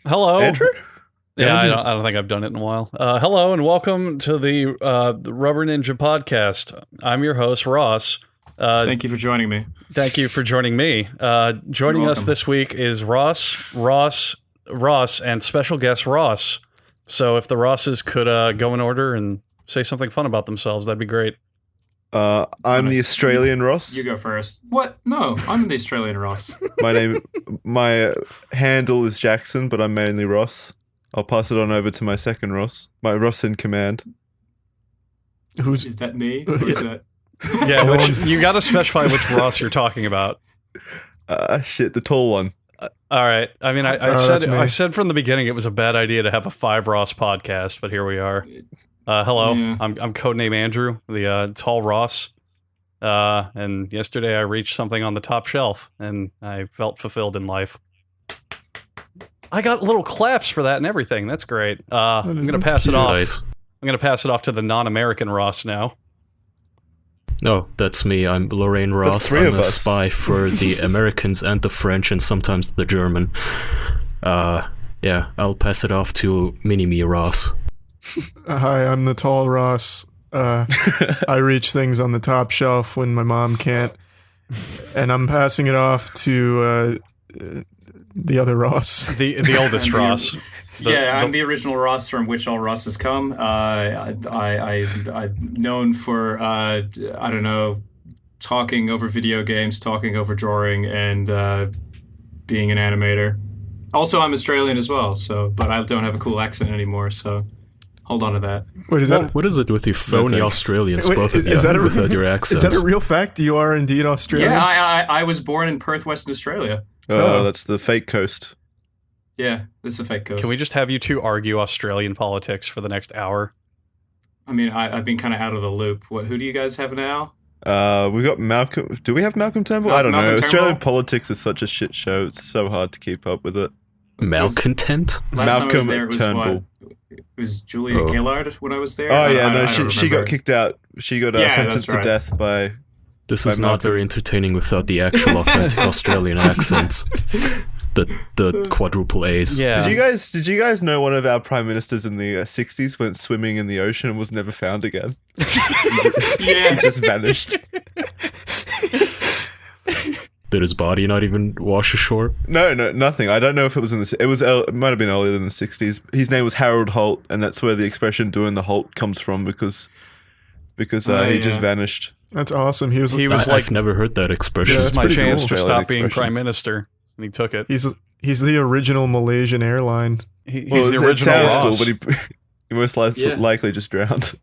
Hello, Andrew? Yeah, I don't think I've done it in a while. Hello and welcome to the Rubber Ninja podcast. I'm your host, Ross. Thank you for joining me. Thank you for joining me. Joining us this week is Ross, and special guest Ross. So if the Rosses could go in order and say something fun about themselves, that'd be great. I'm the Australian Ross. You go first. What? No, I'm the Australian Ross. My handle is Jackson, but I'm mainly Ross. I'll pass it on over to my second Ross, my Ross in command. Is that me? Or is that? Yeah, you got to specify which Ross you're talking about. Shit, the tall one. All right. I mean, I said from the beginning it was a bad idea to have a 5 Ross podcast, but here we are. Hello, yeah. I'm codename Andrew, the tall Ross. And yesterday I reached something on the top shelf, and I felt fulfilled in life. I got little claps for that and everything. That's great. I'm gonna pass it off. Nice. I'm gonna pass it off to the non-American Ross now. No, that's me. I'm Lorraine Ross. I'm a spy for the Americans and the French and sometimes the German. Yeah, I'll pass it off to Mini-Me Ross. Hi, I'm the tall Ross. I reach things on the top shelf when my mom can't. And I'm passing it off to the other Ross. The oldest Ross. I'm the original Ross from which all Rosses come. I'm known for, I don't know, talking over video games, talking over drawing, and being an animator. Also, I'm Australian as well, but I don't have a cool accent anymore, so hold on to that. Wait, what is it with you phony Australians, both of you, without your accents? Is that a real fact? You are indeed Australian? Yeah, I was born in Perth, Western Australia. Oh, that's the fake coast. Yeah, this is a fake coast. Can we just have you two argue Australian politics for the next hour? I mean, I've been kind of out of the loop. Who do you guys have now? We got Malcolm. Do we have Malcolm Turnbull? I don't know. Australian politics is such a shit show. It's so hard to keep up with it. Malcontent? Malcolm Turnbull. It was Julia Gillard when I was there. Oh yeah, no, she got kicked out. She got sentenced to death by. This is not very entertaining without the actual authentic Australian accents. The quadruple A's. Yeah. Did you guys know one of our prime ministers in the 60s went swimming in the ocean and was never found again? He just vanished. Did his body not even wash ashore? No, nothing. I don't know if it was it might have been earlier than the 60s. His name was Harold Holt, and that's where the expression "doing the Holt" comes from because he just vanished. That's awesome. He was like, I've never heard that expression. This is my chance to stop being prime minister. And he took it. He's the original Malaysian airline. He's the original Ross. Cool, but he most likely just drowned.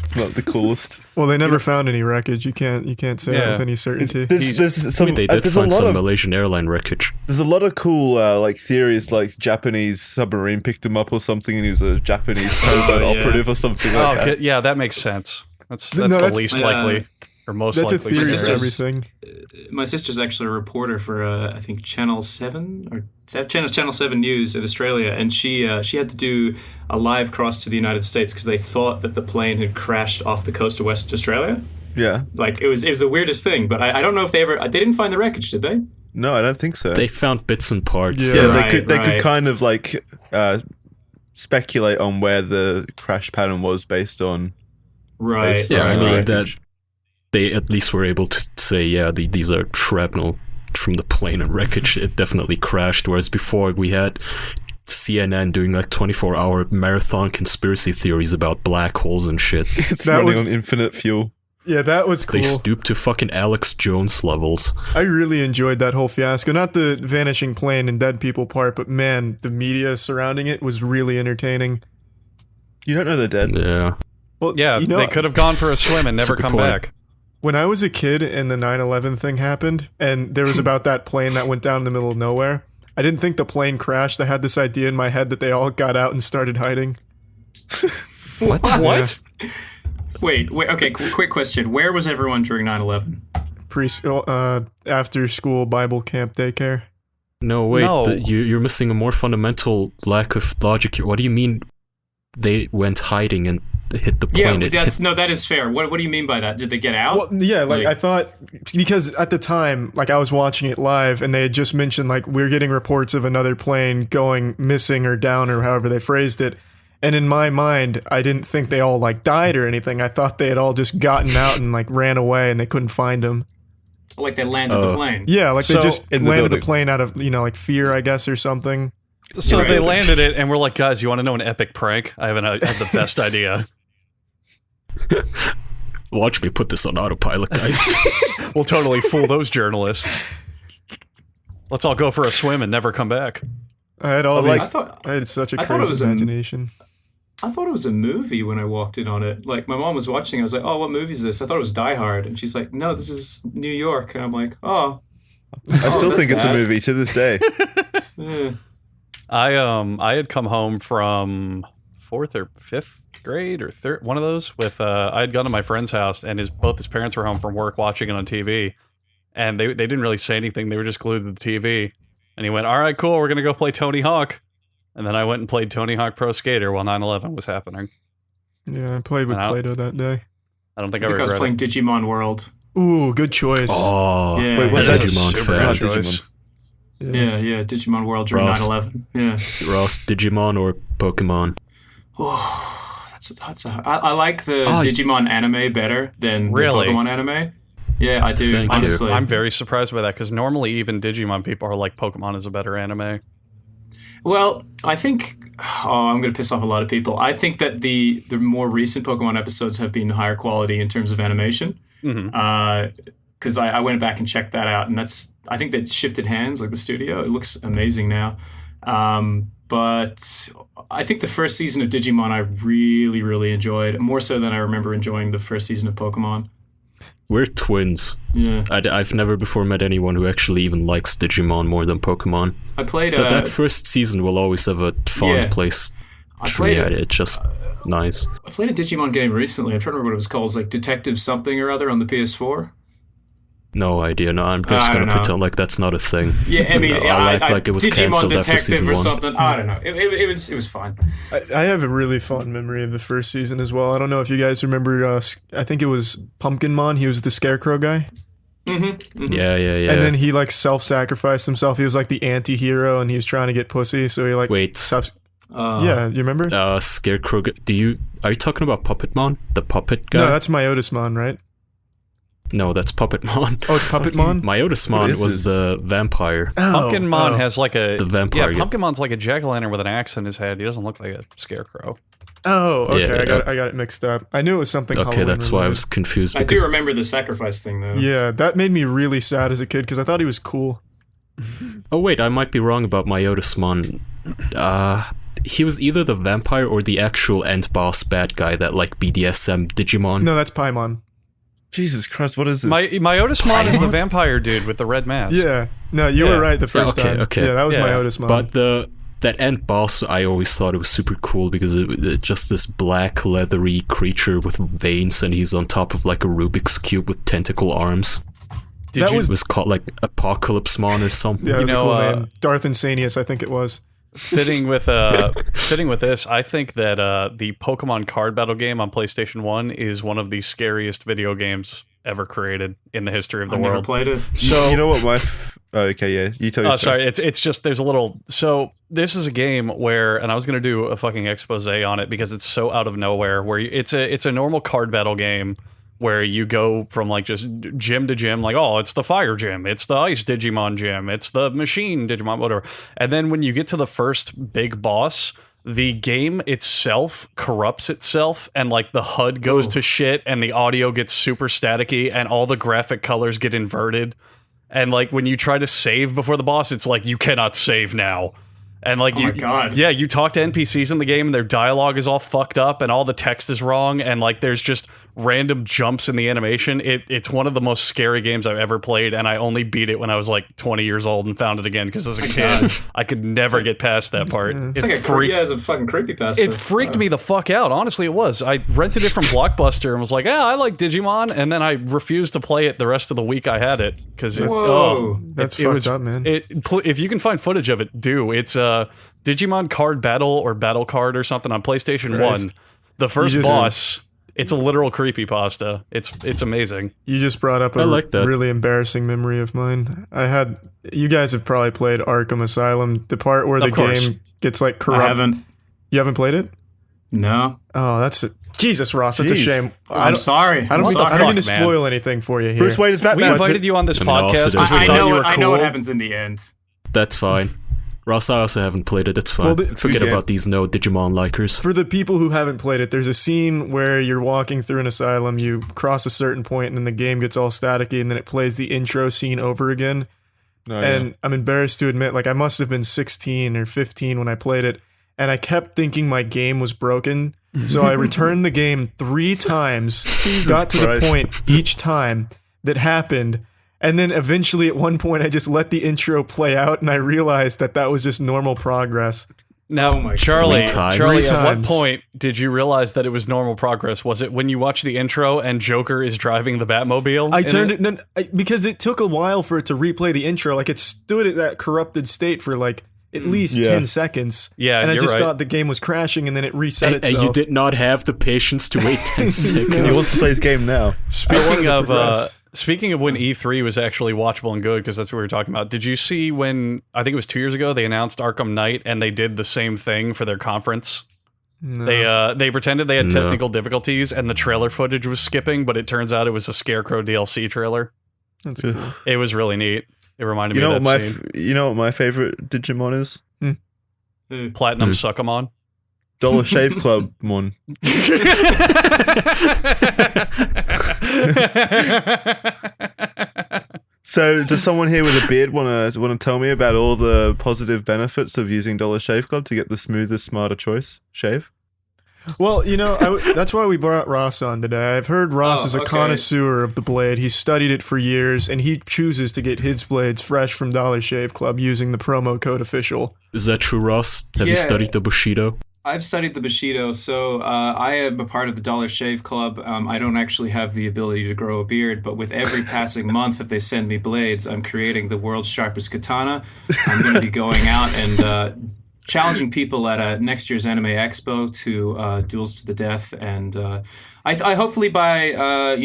It's not the coolest. Well, they never found any wreckage. You can't say that with any certainty. They did find some Malaysian airline wreckage. There's a lot of cool theories, like Japanese submarine picked him up or something, and he was a Japanese operative or something like that. Yeah, that makes sense. That's the least likely. Or most that's likely. That's a theory for everything. My sister's actually a reporter for, I think, Channel 7 or Channel 7 News in Australia, and she had to do a live cross to the United States because they thought that the plane had crashed off the coast of Western Australia. Yeah. Like, it was the weirdest thing, but I don't know if they didn't find the wreckage, did they? No, I don't think so. They found bits and parts. Yeah, they could kind of, like, speculate on where the crash pattern was based on... Right. Yeah, I mean, that... They at least were able to say, these are shrapnel from the plane and wreckage. It definitely crashed. Whereas before we had CNN doing like 24-hour marathon conspiracy theories about black holes and shit. It's running on infinite fuel. Yeah, that was cool. They stooped to fucking Alex Jones levels. I really enjoyed that whole fiasco. Not the vanishing plane and dead people part, but man, the media surrounding it was really entertaining. You don't know they're dead. Yeah. Well, yeah, they could have gone for a swim and never come back. When I was a kid and the 9/11 thing happened, and there was about that plane that went down in the middle of nowhere, I didn't think the plane crashed. I had this idea in my head that they all got out and started hiding. What? Yeah. Wait, okay, quick question. Where was everyone during 9/11? After school Bible camp daycare. No, wait, you're missing a more fundamental lack of logic here. What do you mean they went hiding and hit the plane. That is fair. What do you mean by that? Did they get out? Well, yeah, like I thought, because at the time, like I was watching it live, and they had just mentioned like we're getting reports of another plane going missing or down or however they phrased it. And in my mind, I didn't think they all like died or anything. I thought they had all just gotten out and like ran away, and they couldn't find them. Like they landed the plane. Yeah, like they just landed the building. plane out of like fear, I guess, or something. So they landed it, and we're like, guys, you want to know an epic prank? I have the best idea. Watch me put this on autopilot, guys. We'll totally fool those journalists. Let's all go for a swim and never come back. I had I had such a crazy imagination. I thought it was a movie when I walked in on it. Like, my mom was watching. I was like, oh, what movie is this? I thought it was Die Hard. And she's like, no, this is New York. And I'm like, oh. I still think it's a movie to this day. Yeah. I had come home from 4th or 5th grade or third, one of those with I had gone to my friend's house, and both his parents were home from work watching it on TV, and they didn't really say anything. They were just glued to the TV, and he went, all right, cool, we're gonna go play Tony Hawk. And then I went and played Tony Hawk Pro Skater while 9/11 was happening. Yeah, I played with Play-Doh that day. I don't think I was playing Digimon World. Ooh, good choice. Oh, yeah. Wait, that's a Digimon super fan. good choice. Yeah, Digimon World during 9/11. Yeah. Ross, Digimon or Pokemon? Oh, I like the Digimon anime better than the Pokemon anime. Yeah, I do, honestly. I'm very surprised by that, because normally even Digimon people are like, Pokemon is a better anime. Well, I think... Oh, I'm going to piss off a lot of people. I think that the more recent Pokemon episodes have been higher quality in terms of animation. Because I went back and checked that out, and I think that shifted hands, like the studio. It looks amazing now. But I think the first season of Digimon I really, really enjoyed, more so than I remember enjoying the first season of Pokemon. We're twins. Yeah. I've never before met anyone who actually even likes Digimon more than Pokemon. I played that first season will always have a fond place for me. It's just nice. I played a Digimon game recently. I'm trying to remember what it was called. It was like Detective something or other on the PS4. No idea. No, I'm just gonna pretend like that's not a thing. Yeah, I mean, I'll act like it was Digimon cancelled after season or 1. something. I don't know. It was fun. I have a really fond memory of the first season as well. I don't know if you guys remember. I think it was Pumpkinmon. He was the Scarecrow guy. Yeah. And then he like self-sacrificed himself. He was like the anti-hero, and he was trying to get pussy. So he like yeah, you remember? Scarecrow. Are you talking about Puppetmon, the puppet guy? No, that's Myotismon, right? No, that's Puppetmon. Oh, it's Puppetmon? Myotismon was the vampire. Pumpkinmon has like the vampire. Yeah, Pumpkinmon's like a jack-o'-lantern with an axe in his head. He doesn't look like a scarecrow. Oh, okay. I got it mixed up. I knew it was something. Okay, Halloween that's why I was confused. I do remember the sacrifice thing, though. Yeah, that made me really sad as a kid because I thought he was cool. Oh wait, I might be wrong about Myotismon. He was either the vampire or the actual end boss bad guy that like BDSM Digimon. No, that's Paimon. Jesus Christ, what is this? Myotismon is the vampire dude with the red mask. Yeah. No, you were right the first time. Okay. Yeah, that was Myotismon. But that end boss, I always thought it was super cool because it just this black leathery creature with veins, and he's on top of like a Rubik's cube with tentacle arms. It was called like Apocalypsemon or something. Yeah, it was a cool name. Darth Insanius, I think it was. Fitting with this, I think that the Pokemon card battle game on PlayStation 1 is one of the scariest video games ever created in the history of the world. Never played it. So you know what you tell your sorry, it's just there's a little. So this is a game where, and I was gonna do a fucking expose on it because it's so out of nowhere. Where it's a normal card battle game where you go from like just gym to gym, like, oh, it's the fire gym, it's the ice Digimon gym, it's the machine Digimon, whatever. And then when you get to the first big boss, the game itself corrupts itself, and like the HUD goes to shit, and the audio gets super staticky, and all the graphic colors get inverted. And like when you try to save before the boss, it's like, you cannot save now. And like my God. Yeah, you talk to NPCs in the game and their dialogue is all fucked up and all the text is wrong, and like there's just random jumps in the animation. It's one of the most scary games I've ever played, and I only beat it when I was like 20 years old and found it again because as a kid I could never get past that part. It's like it's a fucking creepypasta. It freaked me the fuck out. Honestly, it was. I rented it from Blockbuster and was like, yeah, I like Digimon, and then I refused to play it the rest of the week I had it because that's fucked up, man. If you can find footage of it, do. It's Digimon Card Battle or Battle Card or something on PlayStation 1. The first boss, it's a literal creepypasta. It's amazing. You just brought up a really embarrassing memory of mine. You guys have probably played Arkham Asylum, the part where the game gets like corrupt. I haven't. You haven't played it? No. Oh, Jesus, Ross, that's a shame. I'm sorry. I don't mean to spoil anything for you here. Bruce Wayne is Batman. We invited you on this podcast because we thought you were cool. I know what happens in the end. That's fine. Ross, I also haven't played it. It's fine. Well, forget about these Digimon likers. For the people who haven't played it, there's a scene where you're walking through an asylum, you cross a certain point, and then the game gets all staticky, and then it plays the intro scene over again. And I'm embarrassed to admit, like, I must have been 16 or 15 when I played it, and I kept thinking my game was broken. So I returned the game 3 times, got to the point each time that happened. And then eventually at one point I just let the intro play out and I realized that was just normal progress. Now, Charlie, at what point did you realize that it was normal progress? Was it when you watched the intro and Joker is driving the Batmobile? I turned it because it took a while for it to replay the intro. Like it stood at that corrupted state for like at least 10 seconds. Yeah, and I just thought the game was crashing and then it reset itself. And you did not have the patience to wait 10 seconds. He wants to play his game now. Speaking of when E3 was actually watchable and good, because that's what we were talking about, did you see when, I think it was 2 years ago, they announced Arkham Knight and they did the same thing for their conference? No. They pretended they had technical difficulties and the trailer footage was skipping, but it turns out it was a Scarecrow DLC trailer. That's cool. It was really neat. It reminded me of that scene. You know what my favorite Digimon is? Platinum Suckamon. Dollar Shave Club one. So, does someone here with a beard want to tell me about all the positive benefits of using Dollar Shave Club to get the smoothest, smarter choice shave? Well, that's why we brought Ross on today. I've heard Ross is a connoisseur of the blade. He's studied it for years, and he chooses to get his blades fresh from Dollar Shave Club using the promo code official. Is that true, Ross? Have you studied the Bushido? I've studied the Bushido, so I am a part of the Dollar Shave Club. I don't actually have the ability to grow a beard, but with every passing month that they send me blades, I'm creating the world's sharpest katana. I'm going to be going out and challenging people at next year's Anime Expo to duels to the death. And I hopefully by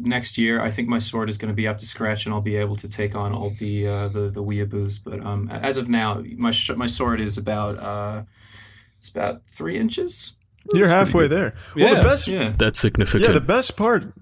next year, I think my sword is going to be up to scratch and I'll be able to take on all the weeaboos. But as of now, my sword is about... It's about 3 inches. You're halfway there. Well, that's significant. Yeah, the best part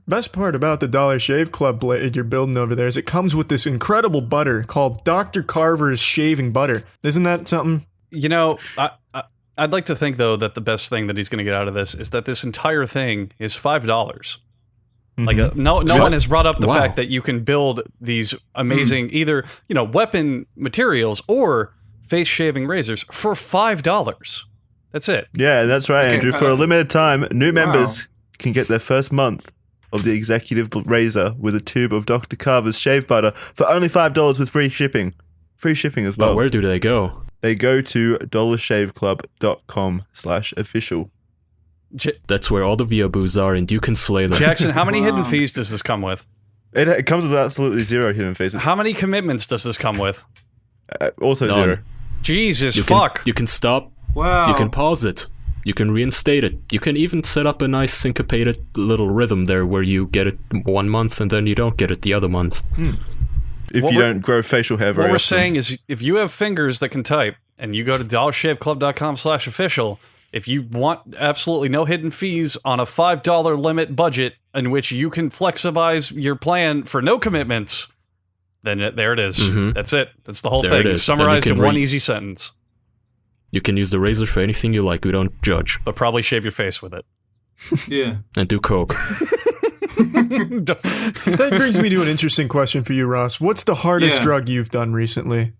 about the Dollar Shave Club blade you're building over there is it comes with this incredible butter called Dr. Carver's shaving butter. Isn't that something? I'd like to think though that the best thing that he's going to get out of this is that this entire thing is $5. Mm-hmm. Like no one has brought up the fact that you can build these amazing either weapon materials or face shaving razors for $5. That's it. Yeah, that's right, Andrew. For a limited time, new members can get their first month of the executive razor with a tube of Dr. Carver's shave butter for only $5 with free shipping. Free shipping as well. But where do they go? They go to dollarshaveclub.com/official. That's where all the weeaboos are, and you can slay them. Jackson, how many hidden fees does this come with? It comes with absolutely 0 hidden fees. How many commitments does this come with? Also None. 0. Jesus, You can stop. Wow. You can pause it. You can reinstate it. You can even set up a nice syncopated little rhythm there where you get it 1 month and then you don't get it the other month. If you don't grow facial hair very often. What we're saying is if you have fingers that can type and you go to dollarshaveclub.com/official, if you want absolutely no hidden fees on a $5 limit budget in which you can flexibilize your plan for no commitments, then there it is. Mm-hmm. That's it. That's the whole thing. Summarized in one easy sentence. You can use the razor for anything you like. We don't judge. But probably shave your face with it. Yeah. And do coke. That brings me to an interesting question for you, Ross. What's the hardest drug you've done recently?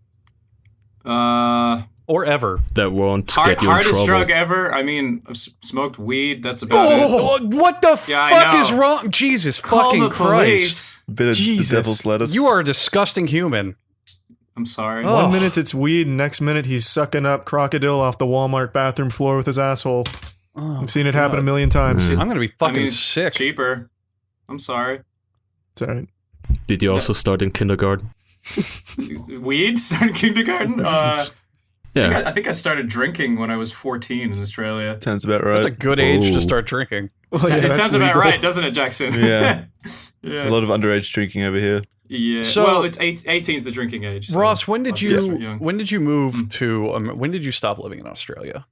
Or ever. That won't get you in trouble. Hardest drug ever? I mean, I've smoked weed. That's about it. What the fuck is wrong? Jesus fucking Christ. A bit of the devil's lettuce. You are a disgusting human. I'm sorry. 1 minute it's weed, and next minute he's sucking up crocodile off the Walmart bathroom floor with his asshole. I've seen it happen a million times. I'm going to be fucking sick. Cheaper. I'm sorry. It's all right. Did you also start in kindergarten? Weed? Start in kindergarten? Yeah. I think I started drinking when I was 14 in Australia. Sounds about right. That's a good age to start drinking. Well, yeah, It that's sounds about legal. right, doesn't it, Jackson? Yeah. Yeah. A lot of underage drinking over here. Yeah. So- well, it's 18 is the drinking age. So Ross, when did I guess we're you young. when did you move to when did you stop living in Australia?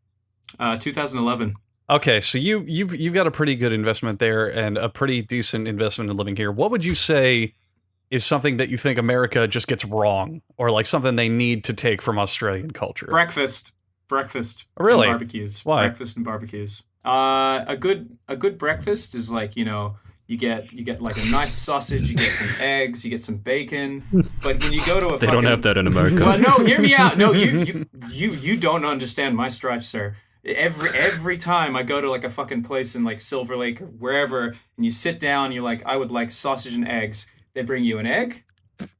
2011. Okay, so you've got a pretty good investment there and a pretty decent investment in living here. What would you say is something that you think America just gets wrong, or like something they need to take from Australian culture? Breakfast. Really? And barbecues. Why? Breakfast and barbecues. A good breakfast is like, you know, you get like a nice sausage, you get some eggs, you get some bacon. But when you go to a They don't have that in America. But no, hear me out. No, you don't understand my strife, sir. Every time I go to like a fucking place in like Silver Lake or wherever, and you sit down, you're like, I would like sausage and eggs. They bring you an egg,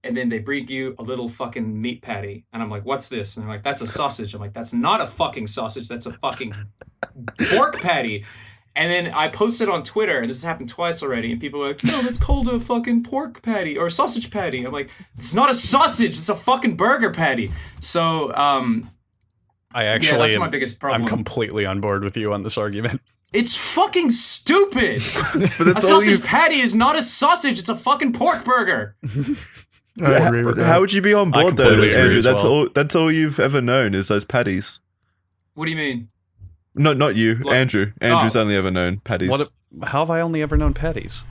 and then they bring you a little fucking meat patty. And I'm like, what's this? And they're like, that's a sausage. I'm like, that's not a fucking sausage. That's a fucking pork patty. And then I posted on Twitter, and this has happened twice already, and people are like, no, that's called a fucking pork patty or a sausage patty. I'm like, it's not a sausage. It's a fucking burger patty. So, I actually that's my biggest problem. I'm completely on board with you on this argument. It's fucking stupid. But A that's all sausage you've... patty is not a sausage. It's a fucking pork burger. I agree with that. How would you be on board though, completely agree Andrew? as That's well. all you've ever known is those patties. What do you mean? No, not you, Like- Andrew. Andrew's only ever known patties. How have I only ever known patties?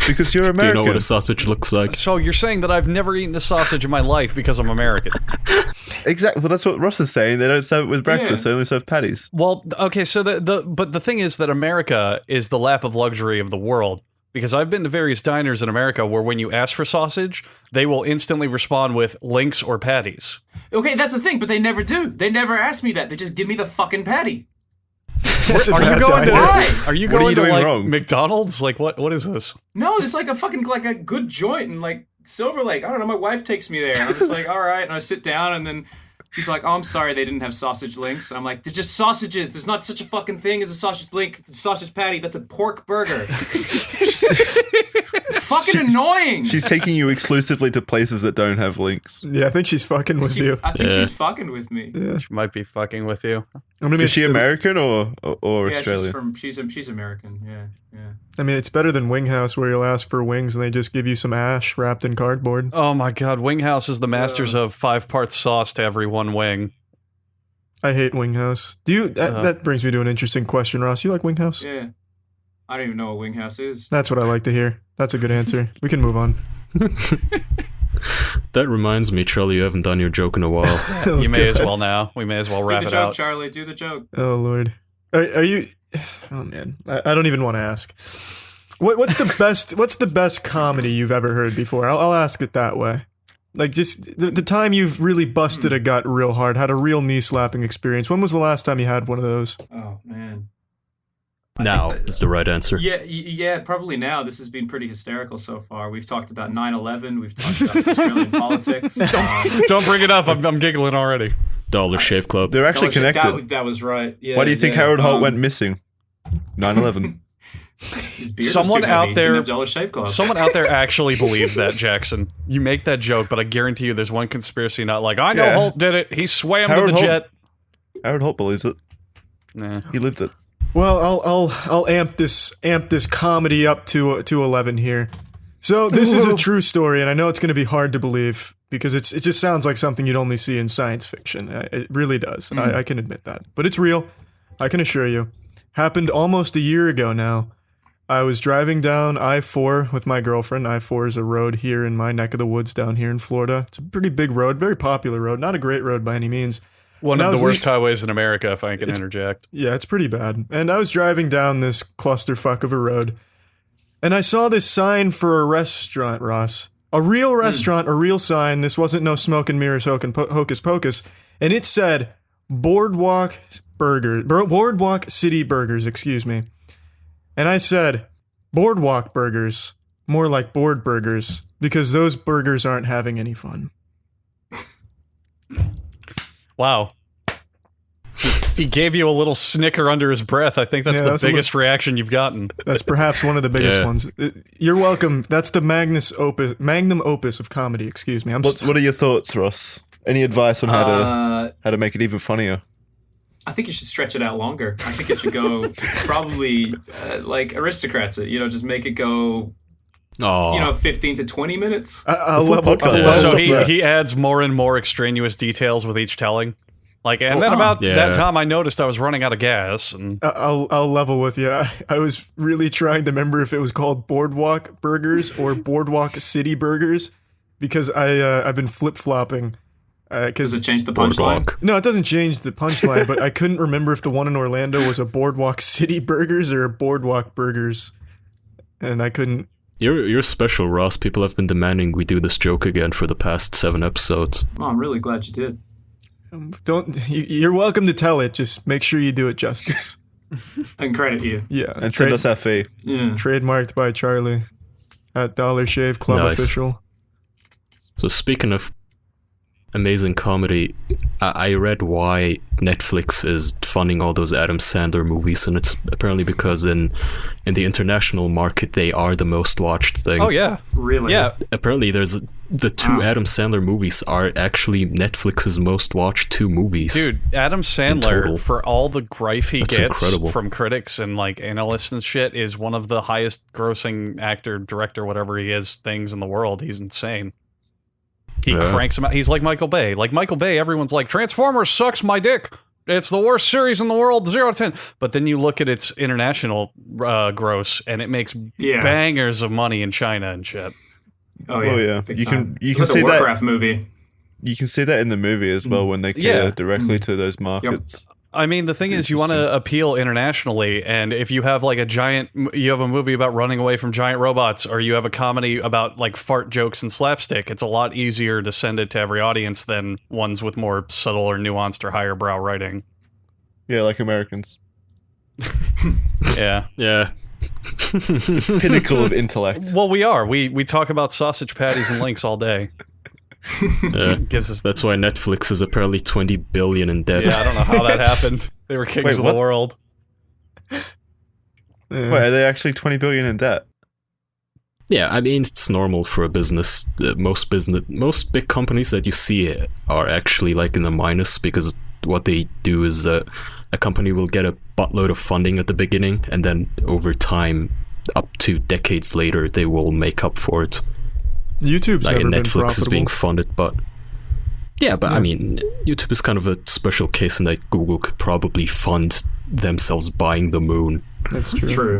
Because you're Do you American. know what a sausage looks like? So you're saying that I've never eaten a sausage in my life because I'm American? Exactly. Well, that's what Ross is saying. They don't serve it with breakfast. Yeah. They only serve patties. Well, okay, so but the thing is that America is the lap of luxury of the world, because I've been to various diners in America where when you ask for sausage, they will instantly respond with links or patties. Okay, that's the thing, but they never do. They never ask me that. They just give me the fucking patty. That's a Are you bad going to diner. Why? Are you What are going you to doing like wrong? McDonald's? Like what is this? No, it's like a fucking like a good joint in like Silver Lake. I don't know. My wife takes me there, and I'm just like, all right. And I sit down, and then she's like, "Oh, I'm sorry, they didn't have sausage links." And I'm like, "They're just sausages. There's not such a fucking thing as a sausage link, sausage patty. That's a pork burger." It's fucking annoying. She's taking you exclusively to places that don't have links. Yeah, I think she's fucking with you. I think Yeah. she's fucking with me. She might be fucking with you. I mean, Is she it's- American or Yeah, Australian? she's American. Yeah. I mean, it's better than Wing House where you'll ask for wings and they just give you some ash wrapped in cardboard. Oh my god, Wing House is the masters of 5 parts sauce to every one wing. I hate Wing House. Do you? That brings me to an interesting question, Ross. You like Wing House? Yeah. I don't even know what Wing House is. That's what I like to hear. That's a good answer. We can move on. That reminds me, Charlie, you haven't done your joke in a while. Oh, You may as God. well now. We may as well wrap Do it the joke, out. Charlie. Do the joke. Oh Lord, are you? Oh man, I don't even want to ask. What's the best? What's the best comedy you've ever heard before? I'll ask it that way. Like just the time you've really busted a gut real hard, had a real knee slapping experience. When was the last time you had one of those? Oh man. Now is the right answer. Yeah, probably now. This has been pretty hysterical so far. We've talked about 9/11. We've talked about Australian politics. Don't bring it up. I'm giggling already. Dollar Shave Club. They're actually connected. That was right. Yeah, Why do you think yeah. Harold Holt went missing? 9/11. His beard was Someone too out heavy. He there- didn't have Dollar Shave Club. Someone out there actually believes that, Jackson. You make that joke, but I guarantee you there's one conspiracy nut like, I know Yeah. Holt did it. He swam Harold to the Holt- jet. Harold Holt believes it. Nah. He lived it. Well, I'll amp this comedy up to 11 here. So this is a true story, and I know it's going to be hard to believe because it just sounds like something you'd only see in science fiction. It really does. I can admit that, but it's real. I can assure you. Happened almost a year ago now. I was driving down I-4 with my girlfriend. I-4 is a road here in my neck of the woods down here in Florida. It's a pretty big road, very popular road, not a great road by any means. One And I of the was worst highways in America, if I can interject. Yeah, it's pretty bad. And I was driving down this clusterfuck of a road, and I saw this sign for a restaurant, Ross. A real restaurant, a real sign. This wasn't no smoke and mirrors hocus pocus. And it said Boardwalk City Burgers, excuse me. And I said, Boardwalk Burgers, more like board burgers, because those burgers aren't having any fun. Wow. He gave you a little snicker under his breath. I think that's Yeah, the that's a biggest reaction you've gotten. That's perhaps one of the biggest Yeah. ones. You're welcome. That's the magnum opus of comedy, excuse me. What are your thoughts, Ross? Any advice on how to make it even funnier? I think you should stretch it out longer. I think it should go probably like Aristocrats. Just make it go. 15 to 20 minutes. So he adds more and more extraneous details with each telling. Then about that time, I noticed I was running out of gas. And I'll level with you. I was really trying to remember if it was called Boardwalk Burgers or Boardwalk City Burgers, because I've been flip flopping. Does it change the punchline? No, it doesn't change the punchline. But I couldn't remember if the one in Orlando was a Boardwalk City Burgers or a Boardwalk Burgers, and I couldn't. You're special, Ross. People have been demanding we do this joke again for the past 7 episodes. Oh, I'm really glad you did. You're welcome to tell it. Just make sure you do it justice. And credit you. Yeah. And send us that fee. Yeah. Trademarked by Charlie at Dollar Shave Club Official. So speaking of amazing comedy, I read why Netflix is funding all those Adam Sandler movies, and it's apparently because in the international market they are the most watched thing. Oh yeah, really? Yeah. Apparently, the 2 Adam Sandler movies are actually Netflix's most watched 2 movies. Dude, Adam Sandler, for all the grife he gets from critics and analysts and shit, is one of the highest grossing actor, director, whatever he is, things in the world. He's insane. He cranks him out. He's like Michael Bay. Like Michael Bay, everyone's like, Transformers sucks my dick. It's the worst series in the world, 0 out of 10. But then you look at its international gross, and it makes bangers of money in China and shit. Oh yeah. You can see that Warcraft movie. You can see that in the movie as well when they cater directly to those markets. Yep. I mean, the thing is, you want to appeal internationally, and if you have you have a movie about running away from giant robots, or you have a comedy about fart jokes and slapstick, it's a lot easier to send it to every audience than ones with more subtle or nuanced or higher brow writing. Yeah, like Americans. Yeah. Pinnacle of intellect. Well, we are. We talk about sausage patties and links all day. Gives us. That's why Netflix is apparently 20 billion in debt. Yeah, I don't know how that happened. They were kings of the world. Wait, are they actually 20 billion in debt? Yeah, I mean, it's normal for a business. Most big companies that you see are actually in the minus, because what they do is a company will get a buttload of funding at the beginning, and then over time, up to decades later, they will make up for it. YouTube's never been profitable. Netflix is being funded, but I mean, YouTube is kind of a special case in that Google could probably fund themselves buying the moon. That's true. True.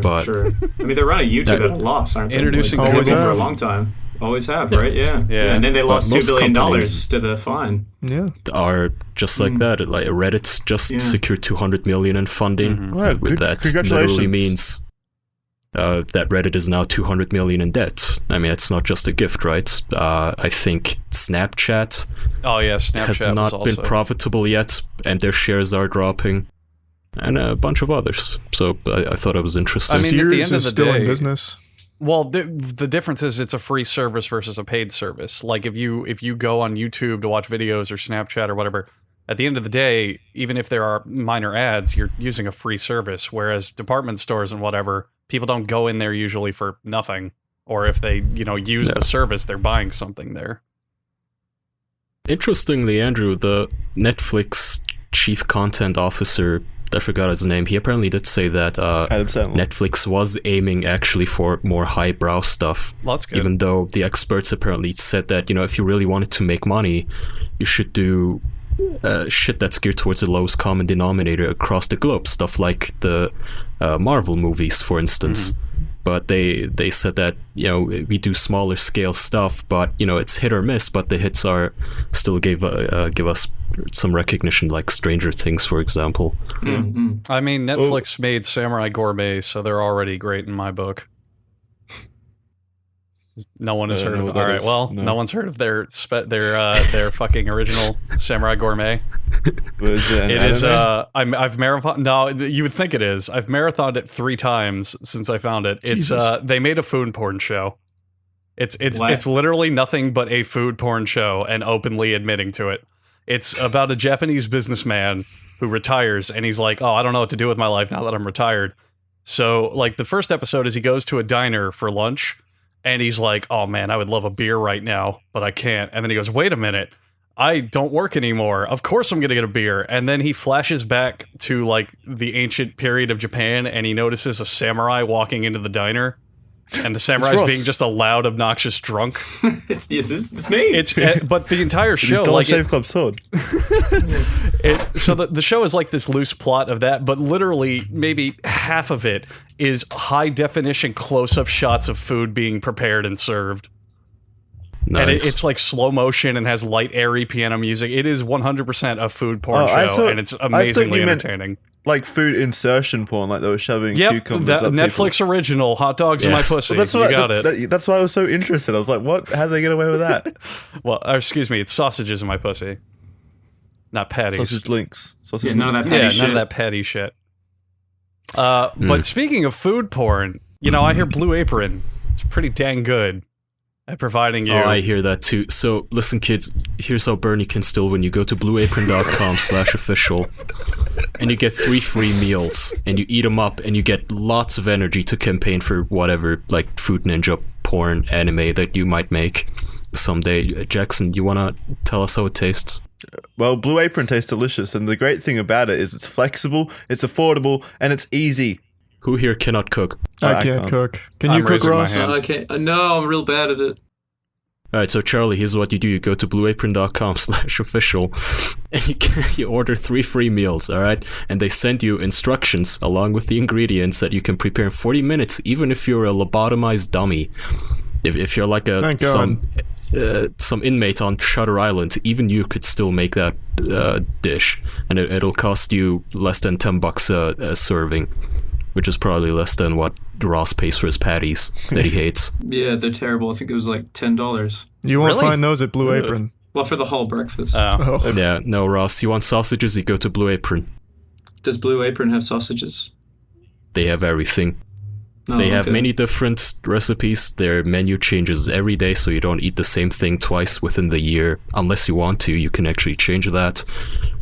I mean, they're running YouTube at a loss, aren't they? Introducing Google for a long time. Always have, right? Yeah. And then they lost $2 billion to the fine. Yeah. Are just like that. Reddit's just secured 200 million in funding. Mm-hmm. Wow, that literally means that Reddit is now 200 million in debt. I mean, it's not just a gift, right? I think Snapchat. Snapchat has not been profitable yet, and their shares are dropping, and a bunch of others. So I thought it was interesting. I mean, Sears at the end of the still day, in business. Well, the difference is it's a free service versus a paid service. Like if you go on YouTube to watch videos or Snapchat or whatever, at the end of the day, even if there are minor ads, you're using a free service. Whereas department stores and whatever, people don't go in there usually for nothing. Or if they, use the service, they're buying something there. Interestingly, Andrew, the Netflix chief content officer, I forgot his name, he apparently did say that Netflix was aiming actually for more highbrow stuff. Well, that's good. Even though the experts apparently said that, if you really wanted to make money, you should do shit that's geared towards the lowest common denominator across the globe. Stuff like the Marvel movies, for instance. Mm-hmm. But they said that, we do smaller scale stuff, but, it's hit or miss, but the hits are still give us some recognition, like Stranger Things, for example. Mm-hmm. I mean, Netflix made Samurai Gourmet, so they're already great in my book. No one has heard of. All right, well, no one's heard of their fucking original Samurai Gourmet. It is. I've marathon. No, you would think it is. I've marathoned it 3 times since I found it. It's they made a food porn show. It's literally nothing but a food porn show, and openly admitting to it. It's about a Japanese businessman who retires, and he's like, "Oh, I don't know what to do with my life now that I'm retired." So, the first episode is he goes to a diner for lunch. And he's like, "Oh man, I would love a beer right now, but I can't." And then he goes, "Wait a minute, I don't work anymore. Of course I'm going to get a beer. And then he flashes back to like the ancient period of Japan and he notices a samurai walking into the diner. And the samurai's being just a loud, obnoxious drunk. It's me. But the entire show, like Shave Club sword. So the show is like this loose plot of that, but literally maybe half of it is high definition close-up shots of food being prepared and served. Nice. And it's like slow motion and has light, airy piano music. It is 100% a food porn show, and it's amazingly entertaining. Like food insertion porn, like they were shoving cucumbers up Netflix people. Original, hot dogs in my pussy. Well, you got it. That's why I was so interested. I was like, what? How did they get away with that? Well, excuse me, it's sausages in my pussy. Not patties. Sausage links. None of that patty shit. None of that patty shit. But speaking of food porn, I hear Blue Apron. It's pretty dang good at providing you. Oh, I hear that too. So, listen, kids, here's how Bernie can still win. You go to blueapron.com/official, and you get 3 free meals, and you eat them up, and you get lots of energy to campaign for whatever, like, Food Ninja porn anime that you might make someday. Jackson, you want to tell us how it tastes? Well, Blue Apron tastes delicious, and the great thing about it is it's flexible, it's affordable, and it's easy. Who here cannot cook? I can't cook. Can you cook, Ross? I can't. No, I'm real bad at it. Alright, so Charlie, here's what you do. You go to blueapron.com/official and you order 3 free meals, alright? And they send you instructions along with the ingredients that you can prepare in 40 minutes, even if you're a lobotomized dummy. If you're like some inmate on Shutter Island, even you could still make that dish. And it'll cost you less than $10 a serving, which is probably less than what Ross pays for his patties that he hates. Yeah, they're terrible. I think it was like $10. You won't find those at Blue Apron. Well, for the whole breakfast. Oh. Yeah, no, Ross, you want sausages, you go to Blue Apron. Does Blue Apron have sausages? They have everything. They have many different recipes. Their menu changes every day, so you don't eat the same thing twice within the year. Unless you want to, you can actually change that.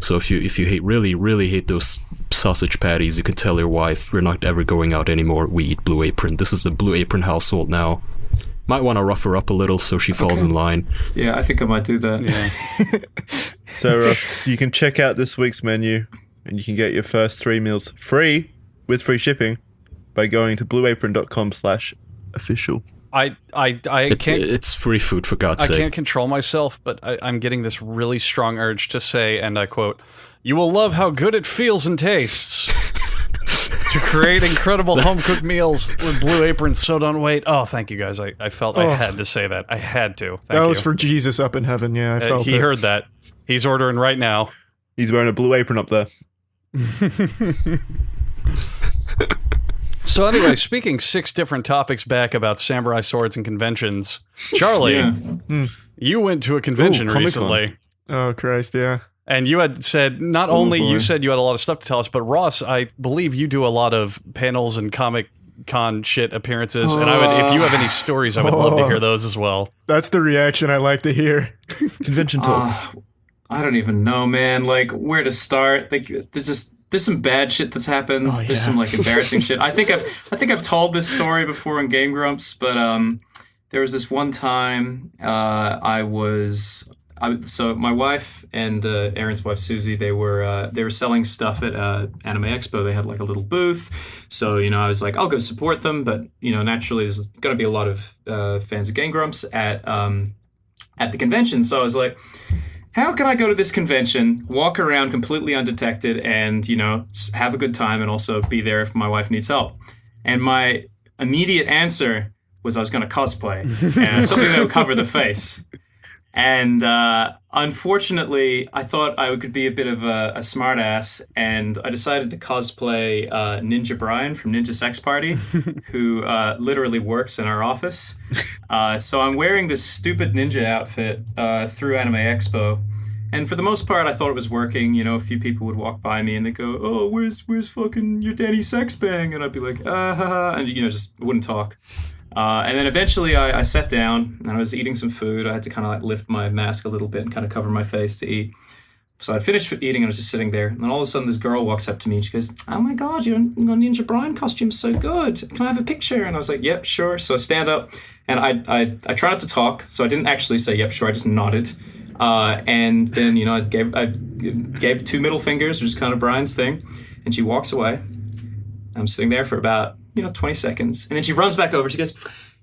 So if you really hate those sausage patties, you can tell your wife, we're not ever going out anymore, we eat Blue Apron. This is a Blue Apron household now. Might want to rough her up a little so she falls in line. Yeah, I think I might do that. Yeah. So, Ross, you can check out this week's menu, and you can get your first 3 meals free, with free shipping, by going to blueapron.com/official. I can't. It's free food, for God's sake. I can't control myself, but I'm getting this really strong urge to say, and I quote, "You will love how good it feels and tastes to create incredible home-cooked meals with Blue Apron, so don't wait." Oh, thank you guys. I felt I had to say that. I had to. Thank you. That was for Jesus up in heaven. Yeah, I felt he it. heard that. He's ordering right now. He's wearing a Blue Apron up there. So anyway, speaking 6 different topics back about samurai swords and conventions, Charlie, you went to a convention recently. Oh, Christ, yeah. And you had said, not only you said you had a lot of stuff to tell us, but Ross, I believe you do a lot of panels and Comic Con shit appearances, and if you have any stories, I would love to hear those as well. That's the reaction I like to hear. Convention talk. I don't even know, man. Like, where to start? Like, there's some bad shit that's happened. Oh, yeah. There's some like embarrassing shit. I think I've told this story before in Game Grumps, but there was this one time so my wife and Aaron's wife Susie, they were selling stuff at Anime Expo. They had like a little booth, so I was like, I'll go support them. But naturally, there's going to be a lot of fans of Game Grumps at the convention. So I was like, how can I go to this convention, walk around completely undetected, and have a good time, and also be there if my wife needs help? And my immediate answer was I was going to cosplay, and something that would cover the face. And unfortunately, I thought I could be a bit of a smartass, and I decided to cosplay Ninja Brian from Ninja Sex Party, who literally works in our office. So I'm wearing this stupid ninja outfit through Anime Expo. And for the most part, I thought it was working. A few people would walk by me and they'd go, "Oh, where's fucking your Danny Sex Bang?" And I'd be like, and just wouldn't talk. And then eventually I sat down and I was eating some food. I had to kind of like lift my mask a little bit and kind of cover my face to eat. So I finished eating and I was just sitting there. And then all of a sudden this girl walks up to me and she goes, "Oh my God, your Ninja Brian costume's so good. Can I have a picture?" And I was like, "Yep, sure." So I stand up and I try not to talk. So I didn't actually say, "Yep, sure." I just nodded. And then, I gave 2 middle fingers, which is kind of Brian's thing. And she walks away. I'm sitting there for about, 20 seconds. And then she runs back over. She goes,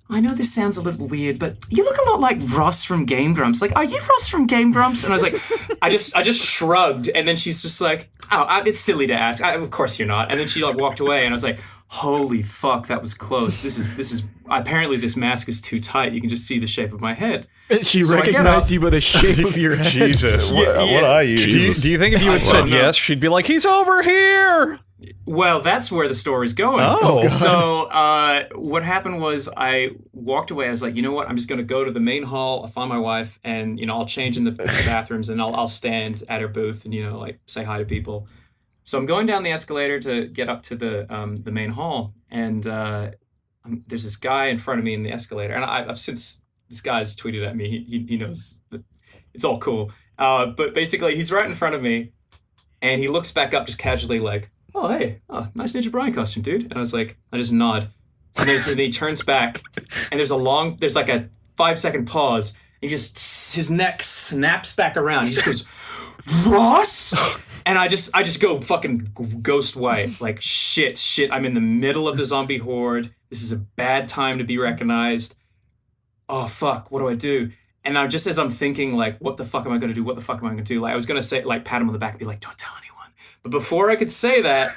I know this sounds a little weird, but you look a lot like Ross from Game Grumps. Like, are you Ross from Game Grumps? And I was like, I just shrugged. And then she's just like, it's silly to ask. Of course you're not. And then she walked away. And I was like, holy fuck, that was close. This is apparently this mask is too tight. You can just see the shape of my head. She recognized you by the shape of your head. Jesus. What are you? Do you think if you had said yes, she'd be like, he's over here? Well, that's where the story's going. Oh. So what happened was I walked away. I was like, you know what? I'm just going to go to the main hall. I'll find my wife, and I'll change in the bathrooms, and I'll stand at her booth and say hi to people. So I'm going down the escalator to get up to the main hall, and there's this guy in front of me in the escalator, and I've since this guy's tweeted at me. He knows that it's all cool. But basically, he's right in front of me, and he looks back up just casually like, oh, hey, nice Ninja Brian costume, dude. And I was like, I just nod. And then he turns back, and there's like a 5-second pause. And his neck snaps back around. He just goes, Ross? And I just go fucking ghost white. Like, shit, I'm in the middle of the zombie horde. This is a bad time to be recognized. Oh, fuck, what do I do? And just as I'm thinking, like, what the fuck am I going to do? What the fuck am I going to do? Like, I was going to say, like, pat him on the back and be like, don't tell anyone. But before I could say that,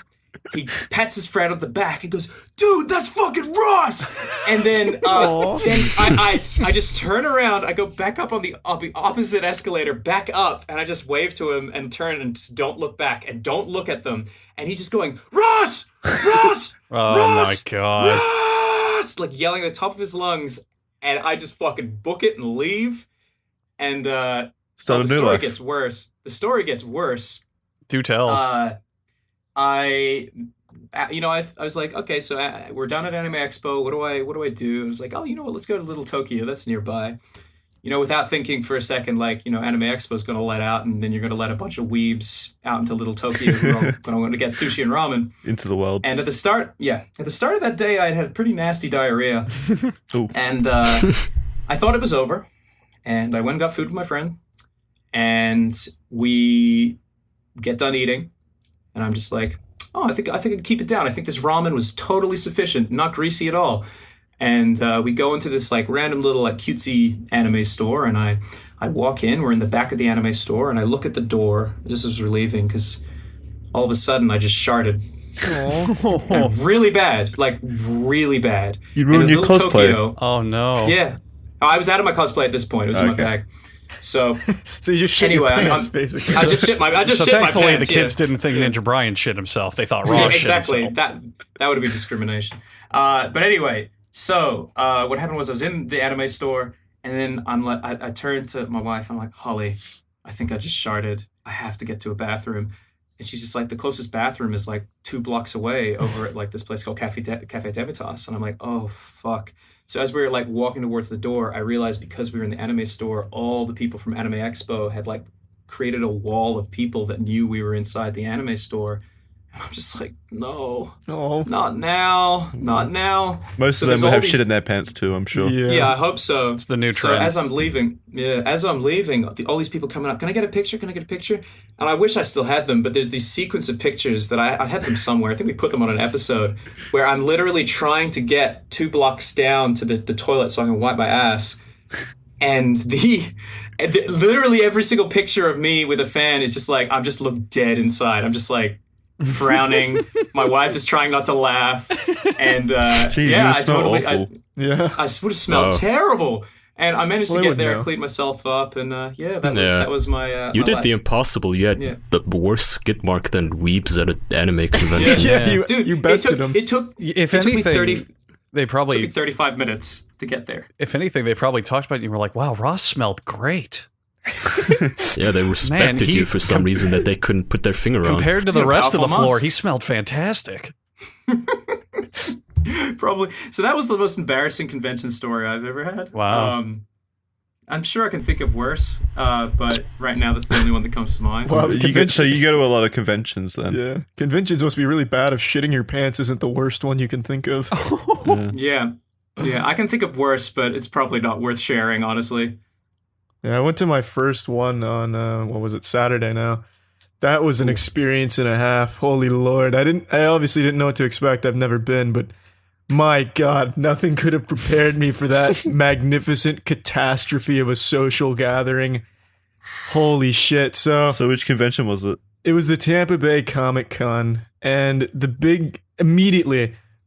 he pats his friend on the back and goes, dude, that's fucking Ross! And then I just turn around, I go back up on the opposite escalator, back up, and I just wave to him and turn and just don't look back and don't look at them. And he's just going, Ross! Ross! Oh Ross! my God. Ross! Like yelling at the top of his lungs. And I just fucking book it and leave. And the story gets worse. The story gets worse. Do tell. I was like, okay, so we're down at Anime Expo. What do I do? I was like, oh, you know what? Let's go to Little Tokyo. That's nearby. Without thinking for a second, like, Anime Expo is going to let out, and then you're going to let a bunch of weebs out into Little Tokyo who are going to get sushi and ramen into the world. And at the start of that day, I had pretty nasty diarrhea, and I thought it was over, and I went and got food with my friend, and we get done eating, and I'm just like, oh, I think I can keep it down. I think this ramen was totally sufficient, not greasy at all. And we go into this like random little like cutesy anime store, and I walk in. We're in the back of the anime store, and I look at the door just as we're leaving, because all of a sudden I just sharted. Really bad, like really bad. You ruined your cosplay. Tokyo, oh no. Yeah, I was out of my cosplay at this point. It was in my bag. So you just shit your pants, basically. I just shit my pants. Thankfully, the kids didn't think Ninja Brian shit himself. They thought Ross shit himself. That would be discrimination. But anyway, so what happened was I was in the anime store, and then I turned to my wife. I'm like, Holly, I think I just sharted. I have to get to a bathroom. And she's just like, the closest bathroom is like 2 blocks away over at like this place called Cafe Demitas. And I'm like, oh, fuck. So as we were like walking towards the door, I realized because we were in the anime store, all the people from Anime Expo had like created a wall of people that knew we were inside the anime store. And I'm just like, no, not now. Most of them will have shit in their pants too, I'm sure. Yeah, I hope so. It's the new trend. So as I'm leaving, all these people coming up, can I get a picture? And I wish I still had them, but there's these sequence of pictures that I had them somewhere. I think we put them on an episode where I'm literally trying to get 2 blocks down to the toilet so I can wipe my ass. And literally every single picture of me with a fan is just like, I'm just look dead inside. I'm just like, frowning. My wife is trying not to laugh, and I would have smelled terrible. And I managed to get there, clean myself up, and that was my. You my did life. the impossible. You had the worst skid mark than weebs at an anime convention. You bested them. It took me 35 minutes to get there. If anything, they probably talked about it and you were like, wow, Ross smelled great. Yeah, they respected you for some reason that they couldn't put their finger on. Compared to the rest of the floor, he smelled fantastic. Probably. So that was the most embarrassing convention story I've ever had. Wow. I'm sure I can think of worse, but right now that's the only one that comes to mind. Well, so you go to a lot of conventions then? Yeah. Conventions must be really bad if shitting your pants isn't the worst one you can think of. Yeah, I can think of worse, but it's probably not worth sharing, honestly. Yeah, I went to my first one on what was it, Saturday now. That was an experience and a half. Holy Lord. I obviously didn't know what to expect. I've never been, but my God, nothing could have prepared me for that magnificent catastrophe of a social gathering. Holy shit. So which convention was it? It was the Tampa Bay Comic-Con, and the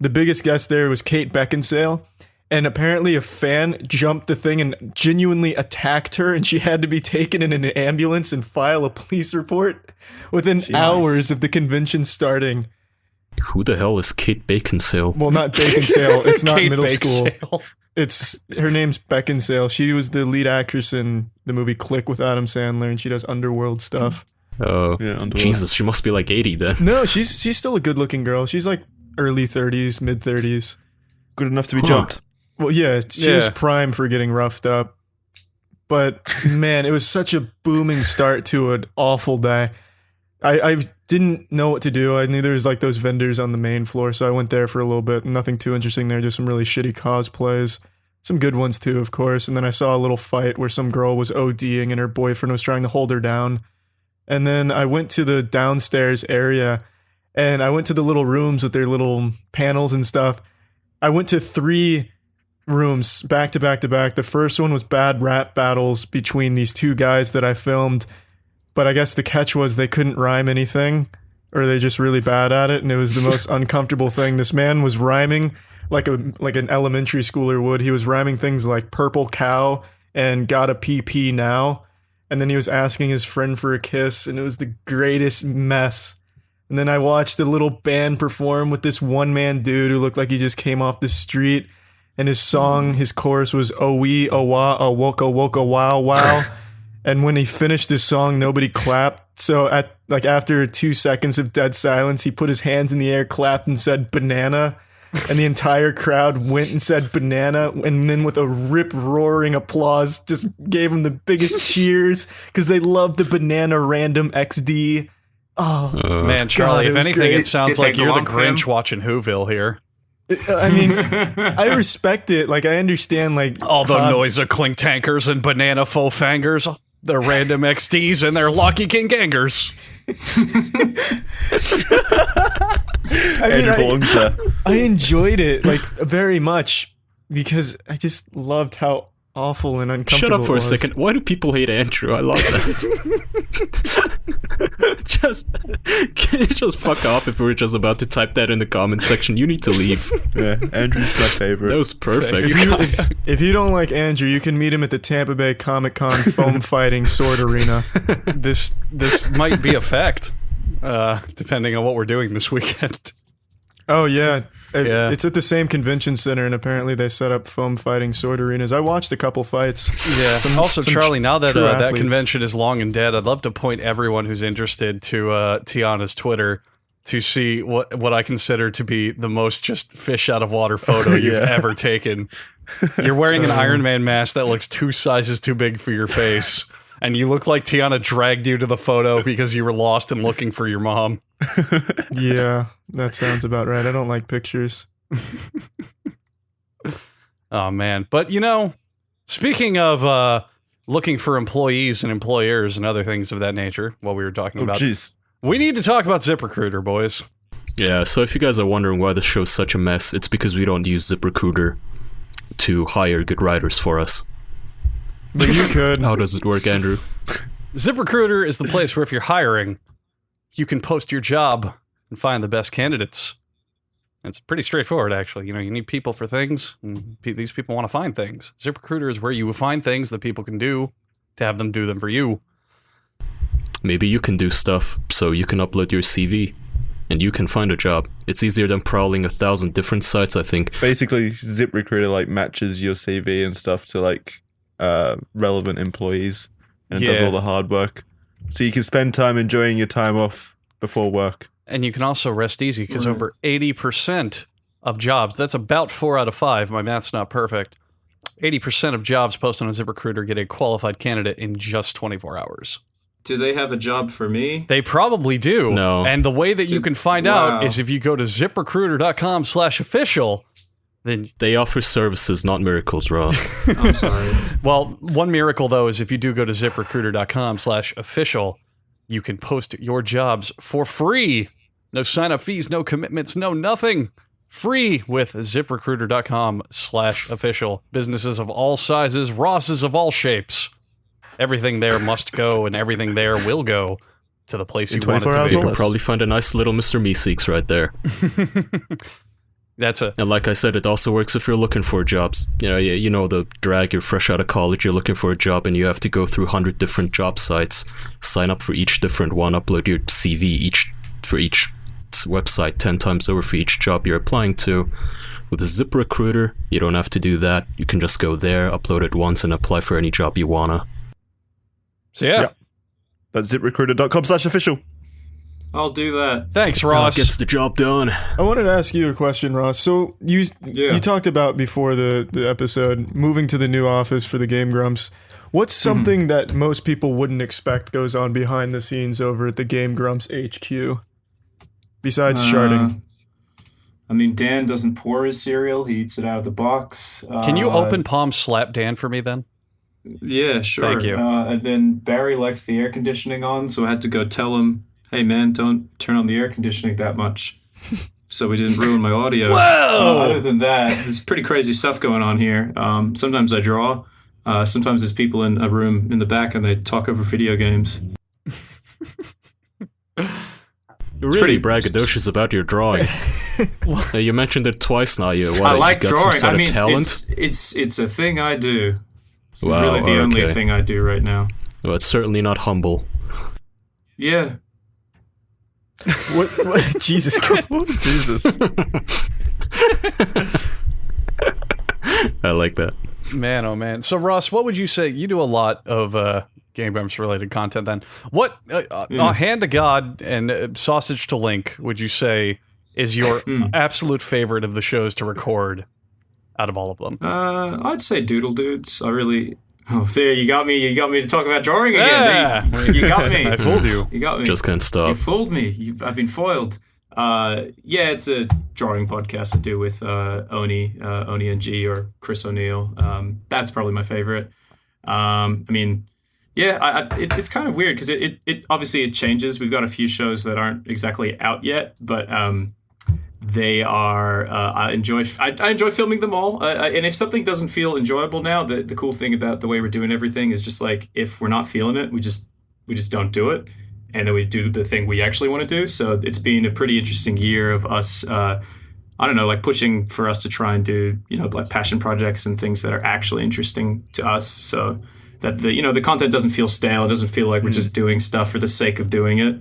biggest guest there was Kate Beckinsale, and apparently a fan jumped the thing and genuinely attacked her, and she had to be taken in an ambulance and file a police report within hours of the convention starting. Who the hell is Kate Beckinsale? Well, not Beckinsale. It's not middle school. Beckinsale. Her name's Beckinsale. She was the lead actress in the movie Click with Adam Sandler, and she does underworld stuff. Oh, yeah, Jesus, she must be like 80 then. No, she's still a good-looking girl. She's like early 30s, mid 30s. Good enough to be jumped. Well, yeah, she was prime for getting roughed up. But man, it was such a booming start to an awful day. I didn't know what to do. I knew there was like those vendors on the main floor, so I went there for a little bit. Nothing too interesting there, just some really shitty cosplays. Some good ones too, of course. And then I saw a little fight where some girl was ODing and her boyfriend was trying to hold her down. And then I went to the downstairs area, and I went to the little rooms with their little panels and stuff. I went to 3 rooms back to back to back. The first one was bad rap battles between these 2 guys that I filmed. But I guess the catch was they couldn't rhyme anything, or they're just really bad at it, and it was the most uncomfortable thing. This man was rhyming like an elementary schooler would. He was rhyming things like purple cow and gotta pee now. And then he was asking his friend for a kiss, and it was the greatest mess. And then I watched the little band perform with this one-man dude who looked like he just came off the street, and his chorus was "Oh wee, oh wah, oh woka woka wow wow." And when he finished his song, nobody clapped. So after 2 seconds of dead silence, he put his hands in the air, clapped, and said "banana." And the entire crowd went and said "banana." And then with a rip-roaring applause, just gave him the biggest cheers because they loved the banana random XD. Oh, man, Charlie, God, if anything, great. it sounds like you're the Grinch watching Whoville here. I mean, I respect it. Like, I understand, like... All the noise of clink tankers and banana faux fangers. They're random XDs and they're Locky King gangers. I enjoyed it, like, very much because I just loved how awful and uncomfortable Shut up for it a was. second. Why do people hate Andrew? I love that. Can you just fuck off if we were just about to type that in the comment section? You need to leave. Yeah, Andrew's my favorite. That was perfect. If you don't like Andrew, you can meet him at the Tampa Bay Comic-Con foam fighting sword arena. This might be a fact, depending on what we're doing this weekend. Oh, yeah. It's at the same convention center, and apparently they set up foam fighting sword arenas. I watched a couple fights. Yeah. Also, Charlie, now that that athletes. convention is long and dead, I'd love to point everyone who's interested to Tiana's Twitter to see what I consider to be the most just fish out of water photo you've ever taken. You're wearing an Iron Man mask that looks 2 sizes too big for your face, and you look like Tiana dragged you to the photo because you were lost and looking for your mom. Yeah, that sounds about right. I don't like pictures. Oh, man. But, speaking of looking for employees and employers and other things of that nature, what we were talking about, we need to talk about ZipRecruiter, boys. Yeah, so if you guys are wondering why the show's such a mess, it's because we don't use ZipRecruiter to hire good writers for us. But you could. How does it work, Andrew? ZipRecruiter is the place where if you're hiring, you can post your job and find the best candidates. It's pretty straightforward, actually. You need people for things, and these people want to find things. ZipRecruiter is where you find things that people can do to have them do them for you. Maybe you can do stuff, so you can upload your CV, and you can find a job. It's easier than prowling 1,000 different sites, I think. Basically, ZipRecruiter matches your CV and stuff to relevant employees, and it does all the hard work. So you can spend time enjoying your time off before work. And you can also rest easy because over 80% of jobs, that's about 4 out of 5, my math's not perfect, 80% of jobs posted on ZipRecruiter get a qualified candidate in just 24 hours. Do they have a job for me? They probably do. No. And the way that you can find out is if you go to ZipRecruiter.com/official then they offer services, not miracles, Ross. I'm sorry. Well, one miracle though is if you do go to ZipRecruiter.com/official, you can post your jobs for free. No sign-up fees, no commitments, no nothing. Free with ZipRecruiter.com/official. Businesses of all sizes, Rosses of all shapes. Everything there must go, and everything there will go to the place you want it to be. You can probably find a nice little Mr. Meeseeks right there. And like I said, it also works if you're looking for jobs. You know the drag. You're fresh out of college. You're looking for a job, and you have to go through 100 different job sites, sign up for each different one, upload your CV for each website 10 times over for each job you're applying to. With a ZipRecruiter, you don't have to do that. You can just go there, upload it once, and apply for any job you wanna. So yeah. That's ZipRecruiter.com/official. I'll do that. Thanks, Ross. Gets the job done. I wanted to ask you a question, Ross. So you talked about before the episode moving to the new office for the Game Grumps. What's something that most people wouldn't expect goes on behind the scenes over at the Game Grumps HQ? Besides sharding. I mean, Dan doesn't pour his cereal. He eats it out of the box. Can you open palm slap Dan for me then? Yeah, sure. Thank you. And then Barry likes the air conditioning on, so I had to go tell him, hey, man, don't turn on the air conditioning that much. So we didn't ruin my audio. Whoa! Other than that, there's pretty crazy stuff going on here. Sometimes I draw. Sometimes there's people in a room in the back and they talk over video games. You're really braggadocious about your drawing. You mentioned it twice now. I like you got drawing. Some sort of talent? It's a thing I do. It's wow, really the only thing I do right now. Well, it's certainly not humble. Yeah. What? Jesus. Jesus. I like that. Man, oh man. So Ross, what would you say? You do a lot of Game Grumps related content then. What, Hand to God and Sausage to Link, would you say is your absolute favorite of the shows to record out of all of them? I'd say Doodle Dudes. I really... Oh, see, you got me to talk about drawing again. Yeah. You got me. I fooled you. You got me. Just can't stop. You fooled me. I've been foiled. Yeah, it's a drawing podcast I do with Oni and G, or Chris O'Neill. That's probably my favorite. I mean, yeah, it's kind of weird because it obviously it changes. We've got a few shows that aren't exactly out yet, but they are. I enjoy filming them all. And if something doesn't feel enjoyable now, the cool thing about the way we're doing everything is just like if we're not feeling it, we just don't do it. And then we do the thing we actually want to do. So it's been a pretty interesting year of us, I don't know, like pushing for us to try and do, like passion projects and things that are actually interesting to us. So that the content doesn't feel stale. It doesn't feel like we're just doing stuff for the sake of doing it,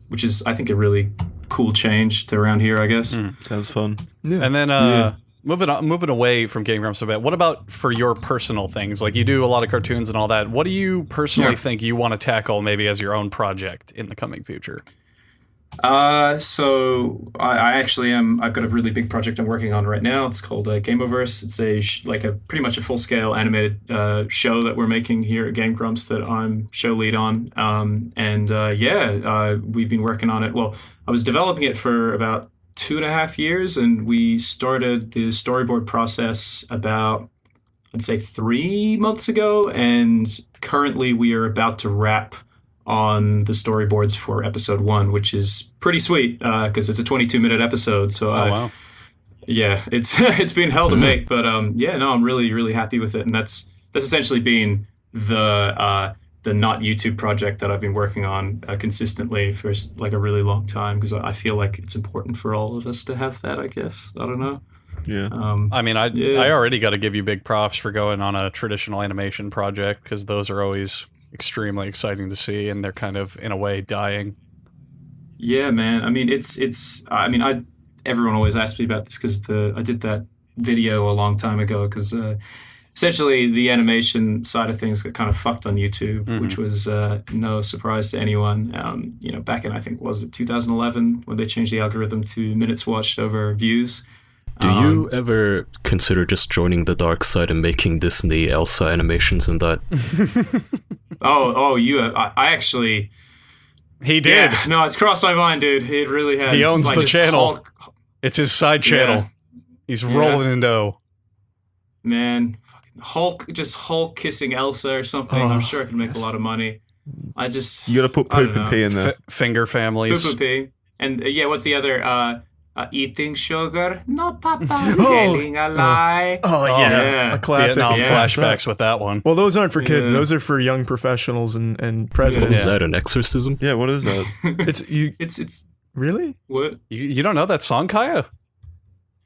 which is, I think, a really cool change to around here, I guess. Sounds fun. Yeah. And then moving away from Game Grumps a bit, what about for your personal things? Like you do a lot of cartoons and all that. What do you personally think you want to tackle maybe as your own project in the coming future? So I actually I've got a really big project I'm working on right now. It's called Gameoverse. It's a pretty much a full-scale animated show that we're making here at Game Grumps that I'm show lead on. We've been working on it. Well, I was developing it for about 2.5 years, and we started the storyboard process about, I'd say, 3 months ago, and currently we are about to wrap on the storyboards for episode 1, which is pretty sweet because it's a 22-minute episode. So wow. Yeah, it's been hell to make, but I'm really, really happy with it, and that's essentially been the not YouTube project that I've been working on consistently for like a really long time, because I feel like it's important for all of us to have that, I guess. I don't know. Yeah. I mean, I already got to give you big props for going on a traditional animation project, because those are always extremely exciting to see, and they're kind of, in a way, dying. Yeah, man. I mean, everyone always asks me about this because I did that video a long time ago, because essentially the animation side of things got kind of fucked on YouTube, which was no surprise to anyone. Back in, I think, was it 2011 when they changed the algorithm to minutes watched over views. Do you ever consider just joining the dark side and making Disney Elsa animations and that? I actually... He did. Yeah, no, it's crossed my mind, dude. It really has. He owns the channel. It's his side channel. He's rolling in dough. Man, Hulk kissing Elsa or something. I'm sure I could make a lot of money. You gotta put poop and pee in there. Finger families. Poop and pee. And what's the other? Eating sugar? No, Papa. Telling a lie. Oh yeah. A classic. Vietnam flashbacks with that one. Well, those aren't for kids. Those are for young professionals and presidents. Is that an exorcism? Yeah, what is that? It's really? What? You don't know that song, Kaya?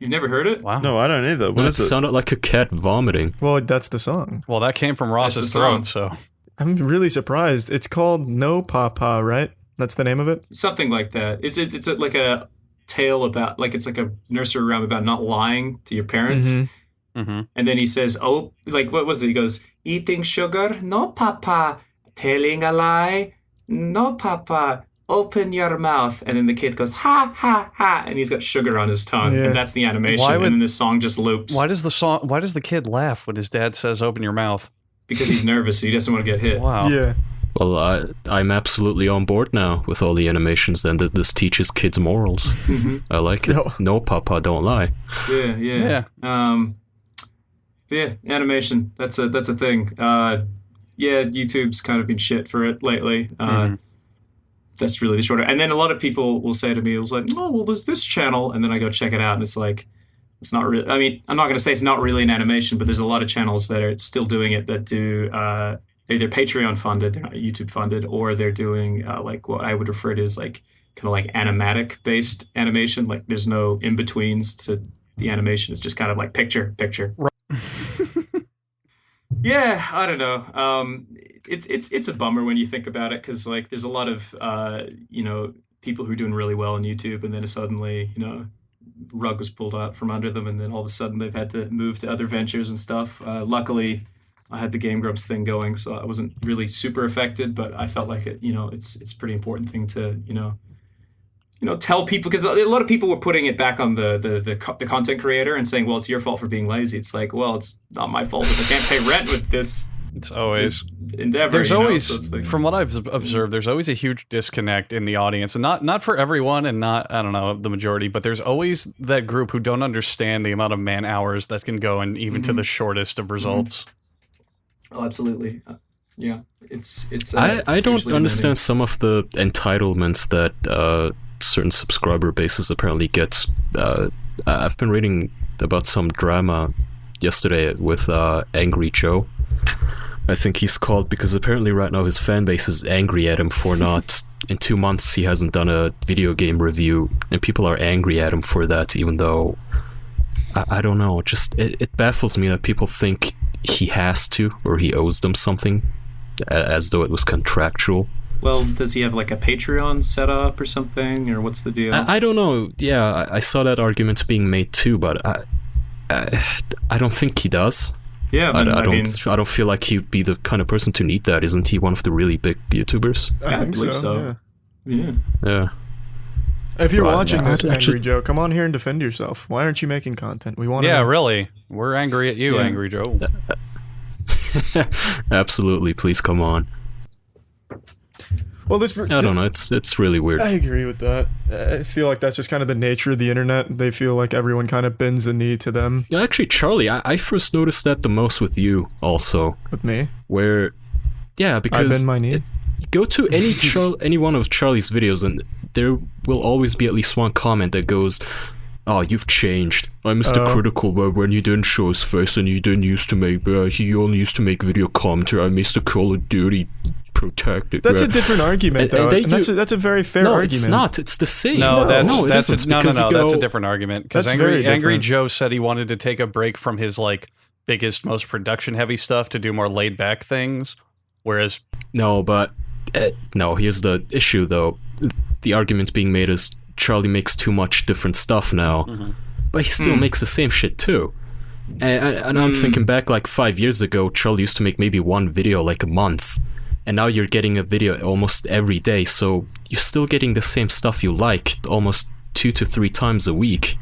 You've never heard it? Wow. No, I don't either. What it sounded like a cat vomiting. Well, that's the song. Well, that came from Ross's throat, so. I'm really surprised. It's called No Papa, right? That's the name of it? Something like that. It's like a tale about, like, it's like a nursery rhyme about not lying to your parents. Mm-hmm. Mm-hmm. And then he says, oh, like, what was it? He goes, eating sugar? No, Papa. Telling a lie? No, Papa. Open your mouth. And then the kid goes, ha, ha, ha. And he's got sugar on his tongue. Yeah. And that's the animation. And then this song just loops. Why does the kid laugh when his dad says, open your mouth? Because he's nervous. He doesn't want to get hit. Wow. Yeah. Well, I'm absolutely on board now with all the animations then that this teaches kids morals. Mm-hmm. I like it. No, Papa, don't lie. Yeah. Yeah, animation. That's a thing. YouTube's kind of been shit for it lately. That's really the short. And then a lot of people will say to me, it was like, oh, well, there's this channel. And then I go check it out and it's like, it's not really, I mean, I'm not going to say it's not really an animation, but there's a lot of channels that are still doing it that do either Patreon funded, they're not YouTube funded, or they're doing like what I would refer to as like kind of like animatic based animation. Like there's no in betweens to the animation. It's just kind of like picture. Yeah, I don't know. It's a bummer when you think about it because like there's a lot of people who are doing really well on YouTube, and then suddenly rug was pulled out from under them, and then all of a sudden they've had to move to other ventures and stuff. Luckily, I had the Game Grumps thing going, so I wasn't really super affected, but I felt like it's a pretty important thing to tell people, because a lot of people were putting it back on the content creator and saying, well, it's your fault for being lazy. It's like, well, it's not my fault if I can't pay rent with this. It's always this endeavor. There's always, so it's like, from what I've observed, there's always a huge disconnect in the audience, and not for everyone, and not, I don't know, the majority, but there's always that group who don't understand the amount of man hours that can go in even to the shortest of results. Oh, absolutely. Yeah, it's. I don't understand some of the entitlements that certain subscriber bases apparently get. I've been reading about some drama yesterday with Angry Joe. I think he's called because apparently right now his fan base is angry at him for not, in 2 months he hasn't done a video game review, and people are angry at him for that, even though, I don't know, just, it baffles me that people think he has to, or he owes them something, as though it was contractual. Well, does he have like a Patreon set up or something, or what's the deal? I don't know, yeah, I saw that argument being made too, but I don't think he does. Yeah, I don't feel like he'd be the kind of person to need that. Isn't he one of the really big YouTubers? I believe so. Yeah. If you're watching this, Angry Joe, come on here and defend yourself. Why aren't you making content? We want to. Yeah, really. We're angry at you, Angry Joe. Absolutely, please come on. Well, I don't know. It's really weird. I agree with that. I feel like that's just kind of the nature of the internet. They feel like everyone kind of bends a knee to them. Actually, Charlie, I first noticed that the most with you also. With me? Where, yeah, because I bend my knee. Go to any one of Charlie's videos, and there will always be at least one comment that goes, "Oh, you've changed. I'm Mr. Critical when you didn't show his face and you didn't used to make. He only used to make video commentary. I Mr. Call of Duty." Protected. That's a different argument, though. And that's a very fair argument. No, it's not. It's the same. No, that's a different argument. Because Angry Joe said he wanted to take a break from his like biggest, most production-heavy stuff to do more laid-back things. Whereas here's the issue, though. The argument being made is Charlie makes too much different stuff now, but he still makes the same shit too. And I'm thinking back like 5 years ago, Charlie used to make maybe one video like a month. And now you're getting a video almost every day, so you're still getting the same stuff you like almost 2 to 3 times a week.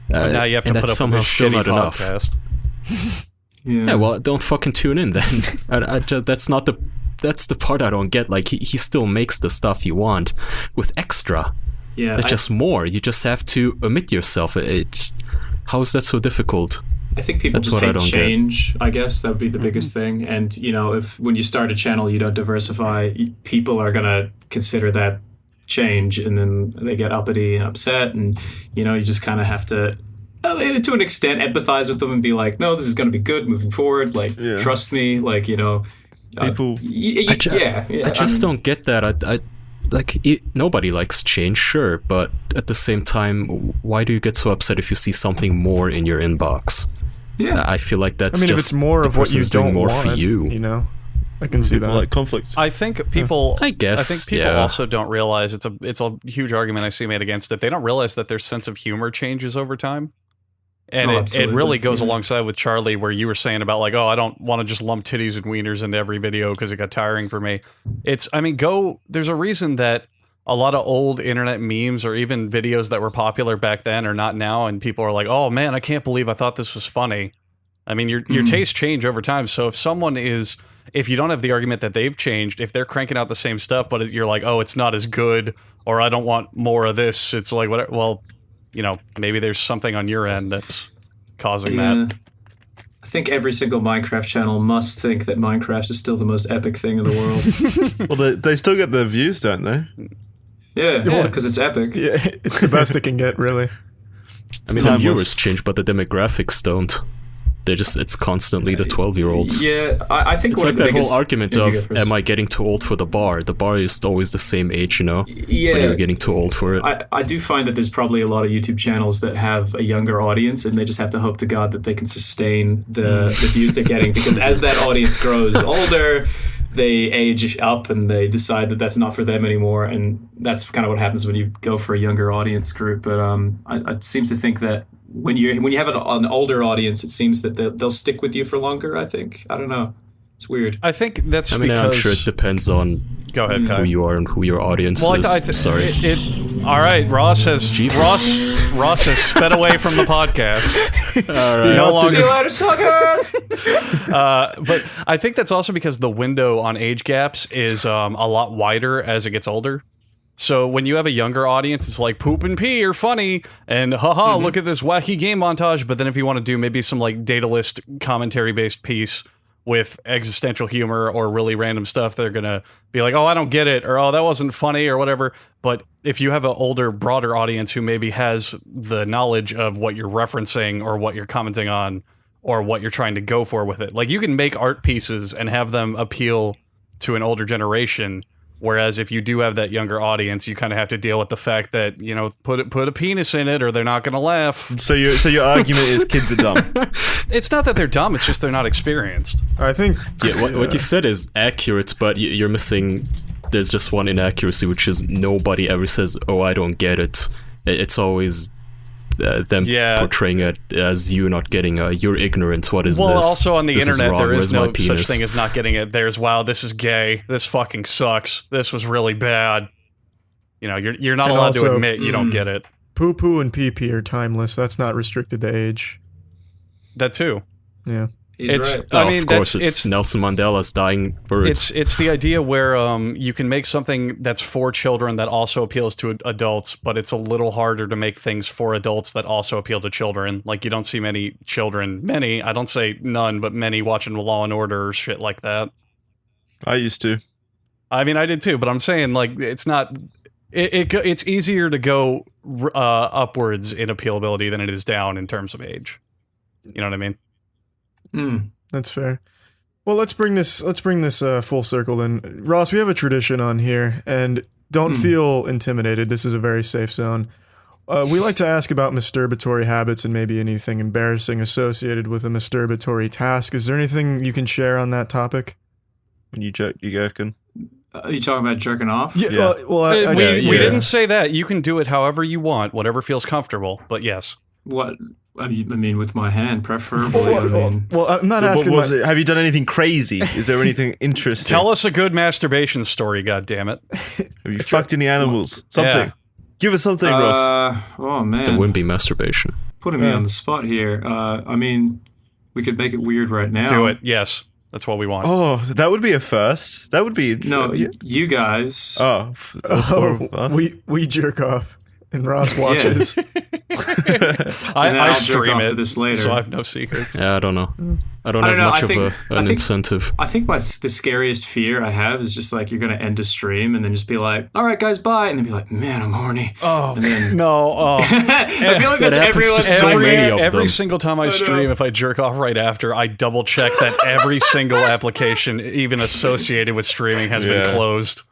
Now you have to put up with this shitty podcast. Yeah, well, don't fucking tune in then. That's the part I don't get. Like, he still makes the stuff you want with extra. Yeah, that's just more. You just have to omit yourself. How is that so difficult? I think people just hate change. I guess that would be the biggest thing. And if when you start a channel you don't diversify, people are gonna consider that change, and then they get uppity and upset, and you just kind of have to, to an extent, empathize with them and be like, no, this is gonna be good moving forward. Like, trust me. Like, people. I just don't get that. Nobody likes change, sure, but at the same time, why do you get so upset if you see something more in your inbox? Yeah, I feel like that's. if it's more of what you don't want, for you, I can see that. Like conflict. I think people. I guess. People also don't realize it's a huge argument I see made against it. They don't realize that their sense of humor changes over time. And it really goes alongside with Charlie, where you were saying about like, I don't want to just lump titties and wieners into every video because it got tiring for me. There's a reason that a lot of old internet memes or even videos that were popular back then are not now, and people are like, oh man, I can't believe I thought this was funny. I mean, your tastes change over time. So if you don't have the argument that they've changed, if they're cranking out the same stuff, but you're like, oh, it's not as good, or I don't want more of this, it's like, whatever. Well, maybe there's something on your end that's causing that. I think every single Minecraft channel must think that Minecraft is still the most epic thing in the world. Well, they still get their views, don't they? Yeah, because it's epic. Yeah, it's the best it can get, really. The viewers change, but the demographics don't. It's constantly the 12-year-olds. Yeah, I think it's like that whole argument of, am I getting too old for the bar? The bar is always the same age, Yeah. But you're getting too old for it. I do find that there's probably a lot of YouTube channels that have a younger audience, and they just have to hope to God that they can sustain the views they're getting, because as that audience grows older, they age up and they decide that that's not for them anymore, and that's kind of what happens when you go for a younger audience group. But I seem to think that when you have an older audience, it seems that they'll stick with you for longer. I think. I don't know. It's weird. I think that's because... I'm sure it depends on Go ahead, Kai. Who you are and who your audience is. Sorry. All right, Ross has sped away from the podcast. All right. No longer. See you later, suckers. But I think that's also because the window on age gaps is a lot wider as it gets older. So when you have a younger audience, it's like poop and pee are funny, and haha, look at this wacky game montage. But then if you want to do maybe some like data list commentary based piece with existential humor or really random stuff, they're gonna be like, oh, I don't get it, or oh, that wasn't funny, or whatever. But if you have an older, broader audience who maybe has the knowledge of what you're referencing or what you're commenting on or what you're trying to go for with it, like you can make art pieces and have them appeal to an older generation. Whereas if you do have that younger audience, you kind of have to deal with the fact that, you know, put a penis in it or they're not going to laugh. So your argument is kids are dumb. It's not that they're dumb, it's just they're not experienced. I think... Yeah, what you said is accurate, but you're missing... There's just one inaccuracy, which is nobody ever says, oh, I don't get it. It's always... them portraying it as you not getting you're ignorant, what is this? Well, also on the internet, there is no such thing as not getting it. There's, wow, this is gay, this fucking sucks, this was really bad. You know, you're not allowed to admit you don't get it. Poo-poo and pee-pee are timeless. That's not restricted to age. That too. Yeah. He's right. I mean, of course, it's Nelson Mandela's dying words. It's the idea where you can make something that's for children that also appeals to adults, but it's a little harder to make things for adults that also appeal to children. Like, you don't see many children, I don't say none, but many watching Law and Order or shit like that. I used to. I mean, I did too, but I'm saying, like, it's not... It's easier to go upwards in appealability than it is down in terms of age. You know what I mean? That's fair. Well, let's bring this full circle then. Ross, we have a tradition on here, and don't feel intimidated. This is a very safe zone. We like to ask about masturbatory habits and maybe anything embarrassing associated with a masturbatory task. Is there anything you can share on that topic? When you jerk, you gherkin. Are you talking about jerking off? Yeah. We didn't say that. You can do it however you want, whatever feels comfortable, but yes. What? I mean, with my hand, preferably. Well, I'm not asking. Have you done anything crazy? Is there anything interesting? Tell us a good masturbation story, goddammit. Have you fucked any animals? Something. Yeah. Give us something, Ross. Oh, man. That wouldn't be masturbation. Putting me on the spot here. I mean, we could make it weird right now. Do it, yes. That's what we want. Oh, that would be a first. That would be... No, you guys. We jerk off. and Ross watches. I stream it, this later. so I have no secrets. Yeah, I don't know. I don't have much of an incentive. I think the scariest fear I have is just like you're gonna end a stream and then just be like, "All right, guys, bye," and then be like, "Man, I'm horny." Oh and then, no! Oh. I feel like that's everyone. Every single time I stream, if I jerk off right after, I double check that every single application, even associated with streaming, has been closed.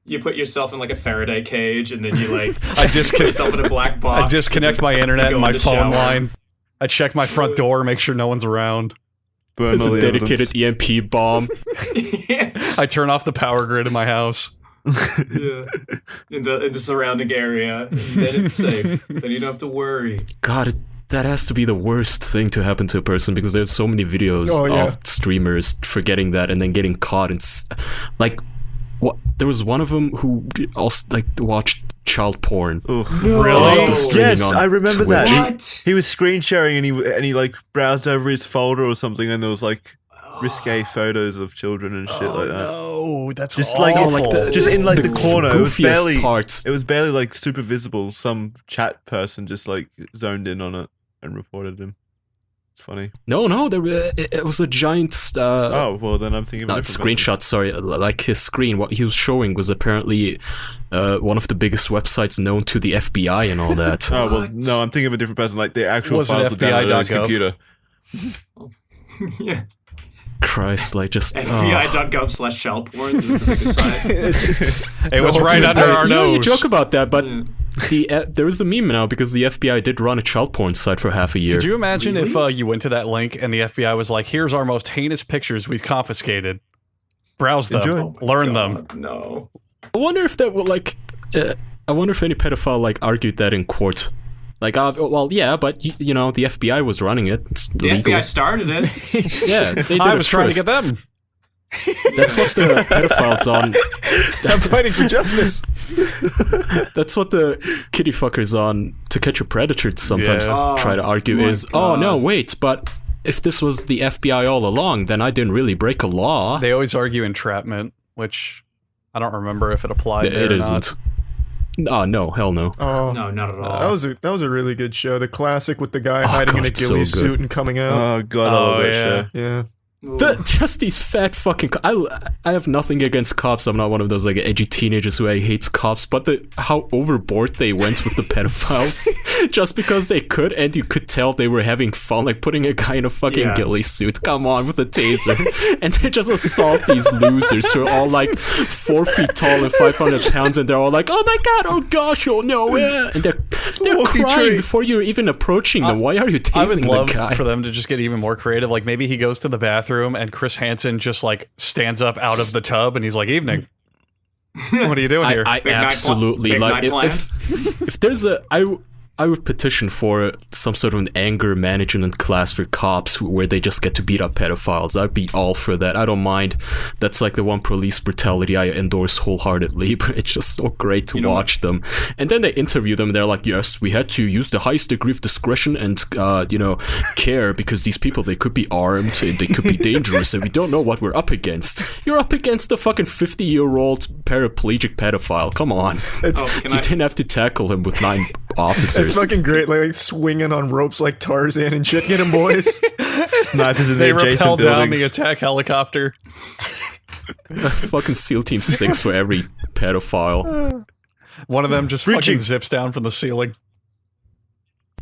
You put yourself in like a Faraday cage, and then you like I put yourself in a black box. I disconnect my internet and my phone line. I check my front door, make sure no one's around. It's a dedicated EMP bomb. I turn off the power grid in my house. Yeah, in the surrounding area. Then it's safe. Then you don't have to worry. God, that has to be the worst thing to happen to a person because there's so many videos of streamers forgetting that and then getting caught and like. What? There was one of them who also like watched child porn. Really? Yes, I remember Twitch. that. What? He was screen sharing and he like browsed over his folder or something, and there was like risque photos of children and shit like that. No, that's just awful. just in like the corner. It was barely parts. It was barely like super visible. Some chat person just like zoned in on it and reported him. Funny. No, it was a giant. Oh well, then I'm thinking. Not screenshot. Sorry, like his screen. What he was showing was apparently one of the biggest websites known to the FBI and all that. Oh well, no, I'm thinking of a different person. Like the actual files were downloaded on his computer. Yeah. Christ, like just FBI.gov/child porn is the biggest site. It was right under our nose. You joke about that, but there is a meme now because the FBI did run a child porn site for half a year. Could you imagine if you went to that link and the FBI was like, "Here's our most heinous pictures we've confiscated. Browse them, learn them." No. I wonder if that would I wonder if any pedophile like argued that in court. Like, well, yeah, but you know, the FBI was running it. It's the legal. FBI started it. Yeah, they did I was trying to get them. That's what the pedophiles on. I'm fighting for justice. That's what the kitty fuckers on To Catch a Predator sometimes try to argue is, oh no, wait, but if this was the FBI all along, then I didn't really break a law. They always argue entrapment, which I don't remember if it applied there it or isn't. not. Oh, no, hell no. Oh, no, not at all. That was a really good show. The classic with the guy hiding in a ghillie suit and coming out. Oh god, I love that show. Yeah. Just these fat fucking. I have nothing against cops. I'm not one of those like edgy teenagers who hates cops. But how overboard they went with the pedophiles, just because they could, and you could tell they were having fun, like putting a guy in a fucking ghillie suit. Come on, with a taser, and they just assault these losers who are all like 4 feet tall and 500 pounds, and they're all like, "Oh my god, oh gosh, oh no!" And they're crying before you're even approaching them. Why are you tasing I would love the guy? for them to just get even more creative. Like maybe he goes to the bathroom and Chris Hansen just like stands up out of the tub and he's like, "Evening. What are you doing here?" I absolutely like if there's I would petition for some sort of an anger management class for cops where they just get to beat up pedophiles. I'd be all for that. I don't mind. That's like the one police brutality I endorse wholeheartedly, but it's just so great to watch them. And then they interview them and they're like, yes, we had to use the highest degree of discretion and, care because these people, they could be armed and they could be dangerous and we don't know what we're up against. You're up against a fucking 50-year-old paraplegic pedophile. Come on. You didn't have to tackle him with 9 officers. It's fucking great, like swinging on ropes like Tarzan and shit. Get him, boys. Snipers in the they adjacent rappel down buildings. the attack helicopter. Fucking SEAL Team 6 for every pedophile. One of them just fucking zips down from the ceiling.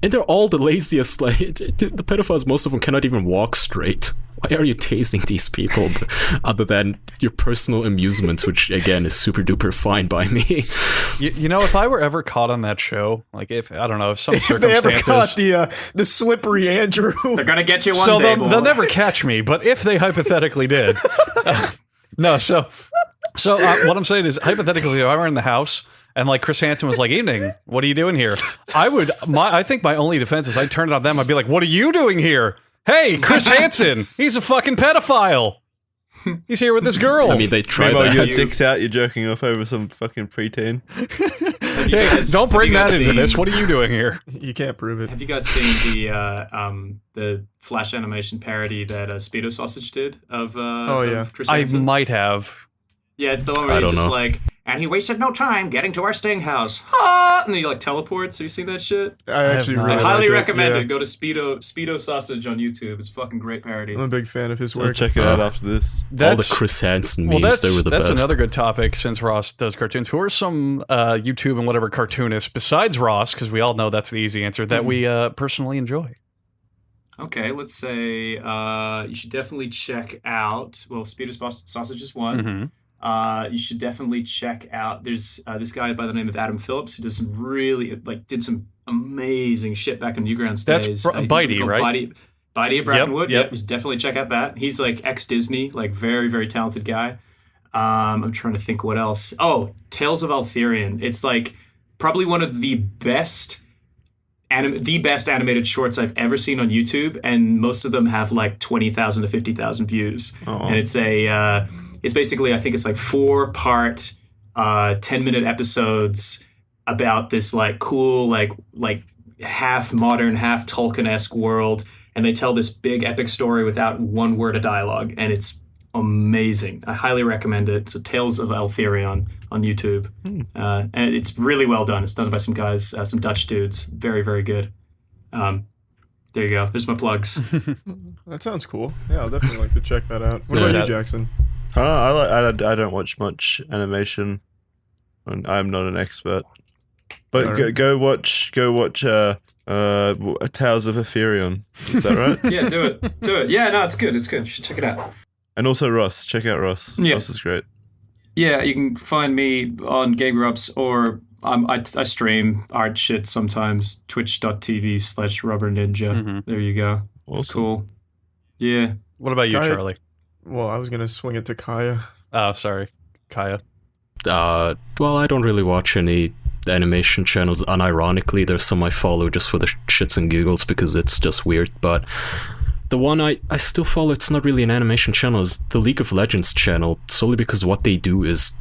And they're all the laziest. Like the pedophiles, most of them cannot even walk straight. Why are you tasing these people other than your personal amusement, which again is super duper fine by me? You know, if I were ever caught on that show, like if I don't know, if some circumstances, they ever caught the slippery Andrew, they're gonna get you one so day. They'll never catch me. But if they hypothetically did, no. So what I'm saying is, hypothetically, if I were in the house. And like Chris Hansen was like, "Evening, what are you doing here?" I think my only defense is I'd turn it on them. I'd be like, "What are you doing here? Hey, Chris Hansen, he's a fucking pedophile. He's here with this girl." I mean, they try Meanwhile, that. your dick's out, you're jerking off over some fucking preteen. Hey, don't bring that into this. What are you doing here? You can't prove it. Have you guys seen the Flash animation parody that Speedo Sausage did of Chris Hansen? I might have. Yeah, it's the one where he's just like, and he wasted no time getting to our sting house. Ah! And then he like teleports. Have you seen that shit? I actually really highly recommend it. Go to Speedo Sausage on YouTube. It's a fucking great parody. I'm a big fan of his I'll work. check it out after this. All the Chris Hansen memes, they were the best. That's another good topic since Ross does cartoons. Who are some YouTube and whatever cartoonists, besides Ross, because we all know that's the easy answer, that we personally enjoy? Okay, let's say you should definitely check out, well, Speedo Sausage is one. Mm-hmm. You should definitely check out, there's this guy by the name of Adam Phillips who does some really, did some amazing shit back in Newgrounds days. That's Bitey, right? Bitey at Brackenwood. Yep. You should definitely check out that. He's like ex-Disney, like very, very talented guy. I'm trying to think what else. Oh, Tales of Altherian. It's like probably one of the best animated shorts I've ever seen on YouTube, and most of them have like 20,000 to 50,000 views. And it's basically, I think it's like 4-part, 10-minute episodes about this like cool, like half modern, half Tolkien-esque world, and they tell this big epic story without one word of dialogue, and it's amazing. I highly recommend it. So Tales of Altherion on YouTube. And it's really well done. It's done by some guys, some Dutch dudes. Very, very good. There you go. There's my plugs. That sounds cool. Yeah, I'll definitely like to check that out. What about you, Jackson? I don't watch much animation, and I'm not an expert. But go watch Tales of Altherion. Is that right? Yeah, do it. Yeah, no, it's good. You should check it out. And also Ross. Check out Ross. Yeah. Ross is great. Yeah, you can find me on Game Grumps, or I stream art shit sometimes. Twitch.tv/rubberninja. Mm-hmm. There you go. Awesome. Cool. Yeah. What about you, Charlie? Well, I was going to swing it to Kaya. Oh, sorry. Kaya. Well, I don't really watch any animation channels. Unironically, there's some I follow just for the shits and giggles because it's just weird, but the one I still follow, it's not really an animation channel, is the League of Legends channel, solely because what they do is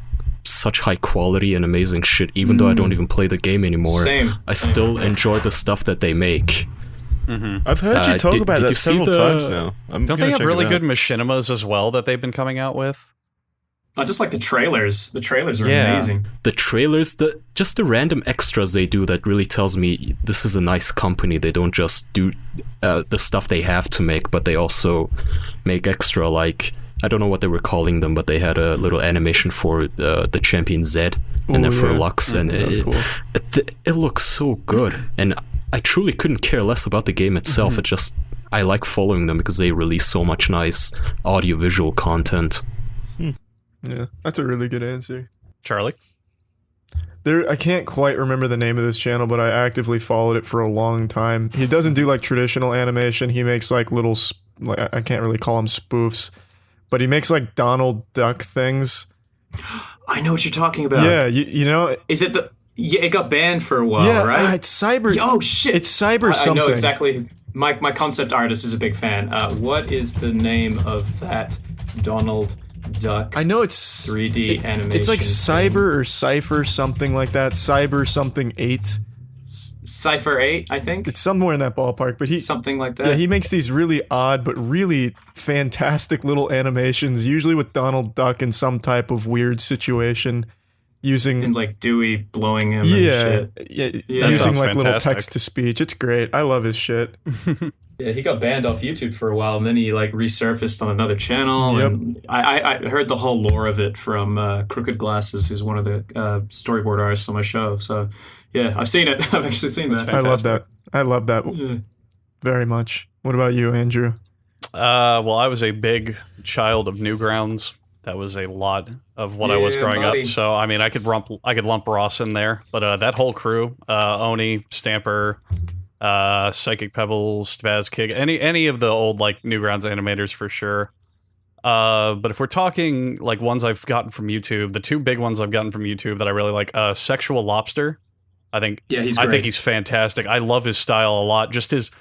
such high quality and amazing shit. Even though I don't even play the game anymore, I still enjoy the stuff that they make. Mm-hmm. I've heard you talk about that several times now. Don't they have really good machinimas as well that they've been coming out with? I just like the trailers. The trailers are amazing. The trailers, just the random extras they do that really tells me this is a nice company. They don't just do the stuff they have to make, but they also make extra, like, I don't know what they were calling them, but they had a little animation for the Champion Z and then for Lux, and it looks so good. And I truly couldn't care less about the game itself. It just, I like following them because they release so much nice audiovisual content. Yeah, that's a really good answer. Charlie? I can't quite remember the name of this channel, but I actively followed it for a long time. He doesn't do like traditional animation. He makes like little, I can't really call them spoofs, but he makes like Donald Duck things. I know what you're talking about. Yeah, you know. Is it it got banned for a while, right? It's Cyber. Oh shit! It's Cyber something. I know exactly. My concept artist is a big fan. What is the name of that Donald Duck? I know it's 3D animation. It's like Cyber or Cypher, something like that. Cyber something 8. Cypher 8, I think. It's somewhere in that ballpark, but something like that. Yeah, he makes these really odd but really fantastic little animations, usually with Donald Duck in some type of weird situation, using and like Dewey blowing him. And shit. Yeah, using like little text to speech. It's great. I love his shit. Yeah, he got banned off YouTube for a while, and then he like resurfaced on another channel. Yep. And I heard the whole lore of it from Crooked Glasses, who's one of the storyboard artists on my show. So yeah, I've seen it. I've actually seen that. I love that very much. What about you, Andrew? Well, I was a big child of Newgrounds. That was a lot of what I was growing up. So I mean, I could lump Ross in there, but that whole crew, Oni, Stamper, Psychic Pebbles, Spaz Kig, any of the old like Newgrounds animators for sure. But if we're talking like ones I've gotten from YouTube, the two big ones I've gotten from YouTube that I really like, Sexual Lobster. I think he's fantastic. I love his style a lot. Just his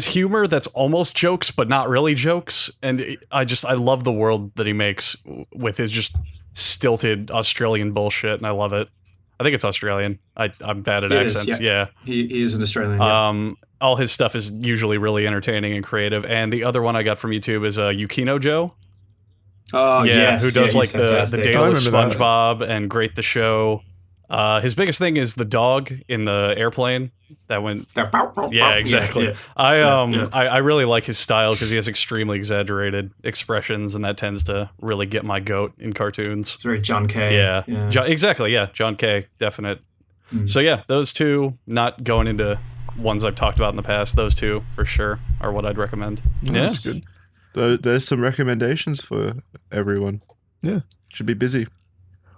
humor that's almost jokes but not really jokes, and I love the world that he makes with his just stilted Australian bullshit, and I love it. I think it's Australian. I'm bad at accents. Yeah. He is an Australian. All his stuff is usually really entertaining and creative. And the other one I got from YouTube is Yukino Joe. Oh, yeah, yes. who does he's like the fantastic. Daedalus remember that. SpongeBob and Great the Show. His biggest thing is the dog in the airplane that went. Yeah, exactly. Yeah. I really like his style because he has extremely exaggerated expressions, and that tends to really get my goat in cartoons. It's very John K. Yeah. Exactly. Yeah, John K. Definite. So yeah, those two. Not going into ones I've talked about in the past. Those two for sure are what I'd recommend. That's good. There's some recommendations for everyone. Yeah. Should be busy.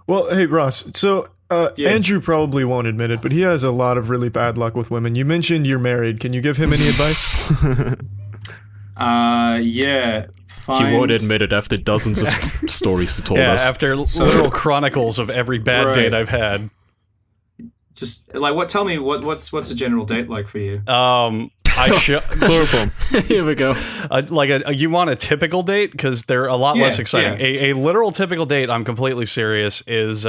Well, hey, Ross, so Andrew probably won't admit it, but he has a lot of really bad luck with women. You mentioned you're married. Can you give him any advice? Yeah. He won't admit it after dozens of stories he told us. After literal chronicles of every bad date I've had. Just like tell me what's a general date like for you? Chloroform. Here we go. You want a typical date? Because they're a lot less exciting. Yeah. A literal typical date, I'm completely serious, is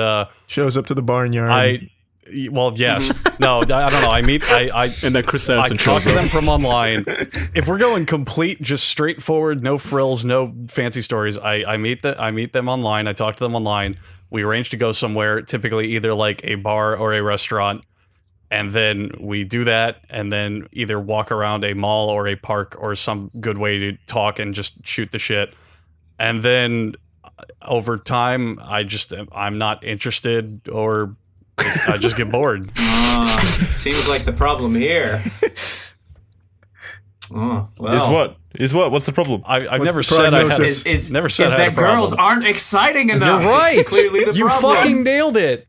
Shows up to the barnyard. Well, yes. No, I don't know. And then Chris Hansen talk shows to up. them from online. If we're going complete, just straightforward, no frills, no fancy stories, I meet them online. I talk to them online. We arrange to go somewhere, typically either like a bar or a restaurant, and then we do that, and then either walk around a mall or a park or some good way to talk and just shoot the shit. And then over time, I'm not interested, or I just get bored. Seems like the problem here. Oh, well. Is what? What's the problem? I've never said I had never said I had a that girls problem. aren't exciting enough. You're right. Clearly the You problem. fucking nailed it.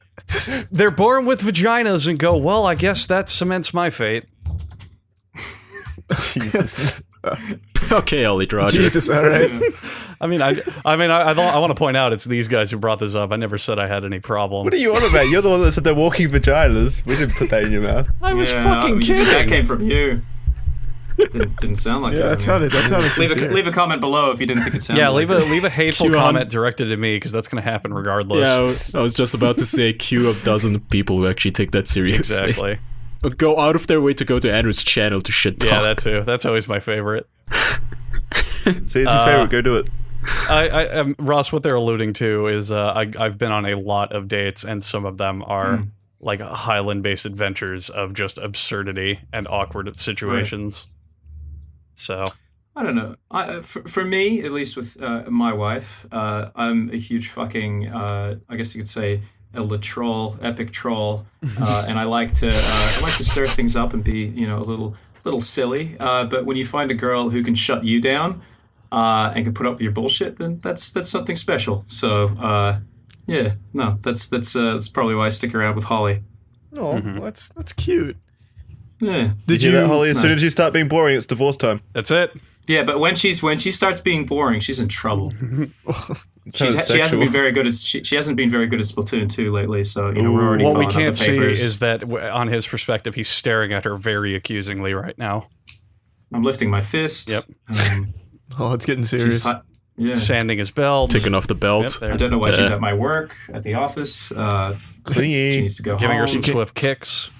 They're born with vaginas and go, well, I guess that cements my fate. Jesus. Okay, Ellie Rogers. Jesus, all right. I want to point out it's these guys who brought this up. I never said I had any problem. What are you on about? You're the one that said they're walking vaginas. We didn't put that in your mouth. I was fucking kidding. That came from you. Didn't sound like Yeah, that sounded sincere. leave a comment below if you didn't think it sounded. Yeah, like leave a hateful QAnon. comment directed at me because that's going to happen regardless. Yeah, I was just about to say queue up dozen people who actually take that seriously. Exactly. Or go out of their way to go to Andrew's channel to shit talk. Yeah, that too. That's always my favorite. See, it's his favorite. Go do it. Ross, what they're alluding to is I've been on a lot of dates, and some of them are like Highland-based adventures of just absurdity and awkward situations. So I don't know. For me, at least with my wife, I'm a huge fucking, I guess you could say, epic troll, and I like to stir things up and be, a little silly. But when you find a girl who can shut you down and can put up with your bullshit, then that's something special. So that's probably why I stick around with Holly. Oh, that's cute. Yeah. Did you hear that, Holly? As soon as you start being boring, it's divorce time. that's it. Yeah, but when she starts being boring, she's in trouble. She hasn't been very good at she hasn't been very good at Splatoon 2 lately. So we're already. What we filling can't out the see papers. is that on his perspective, he's staring at her very accusingly right now. I'm lifting my fist. Yep. Oh, it's getting She's serious. hot. Yeah. Sanding his belt, Taking off the belt. Yep, there. I don't know why she's at my work, at the office. Clingy. She needs to go Giving home. her some swift kicks.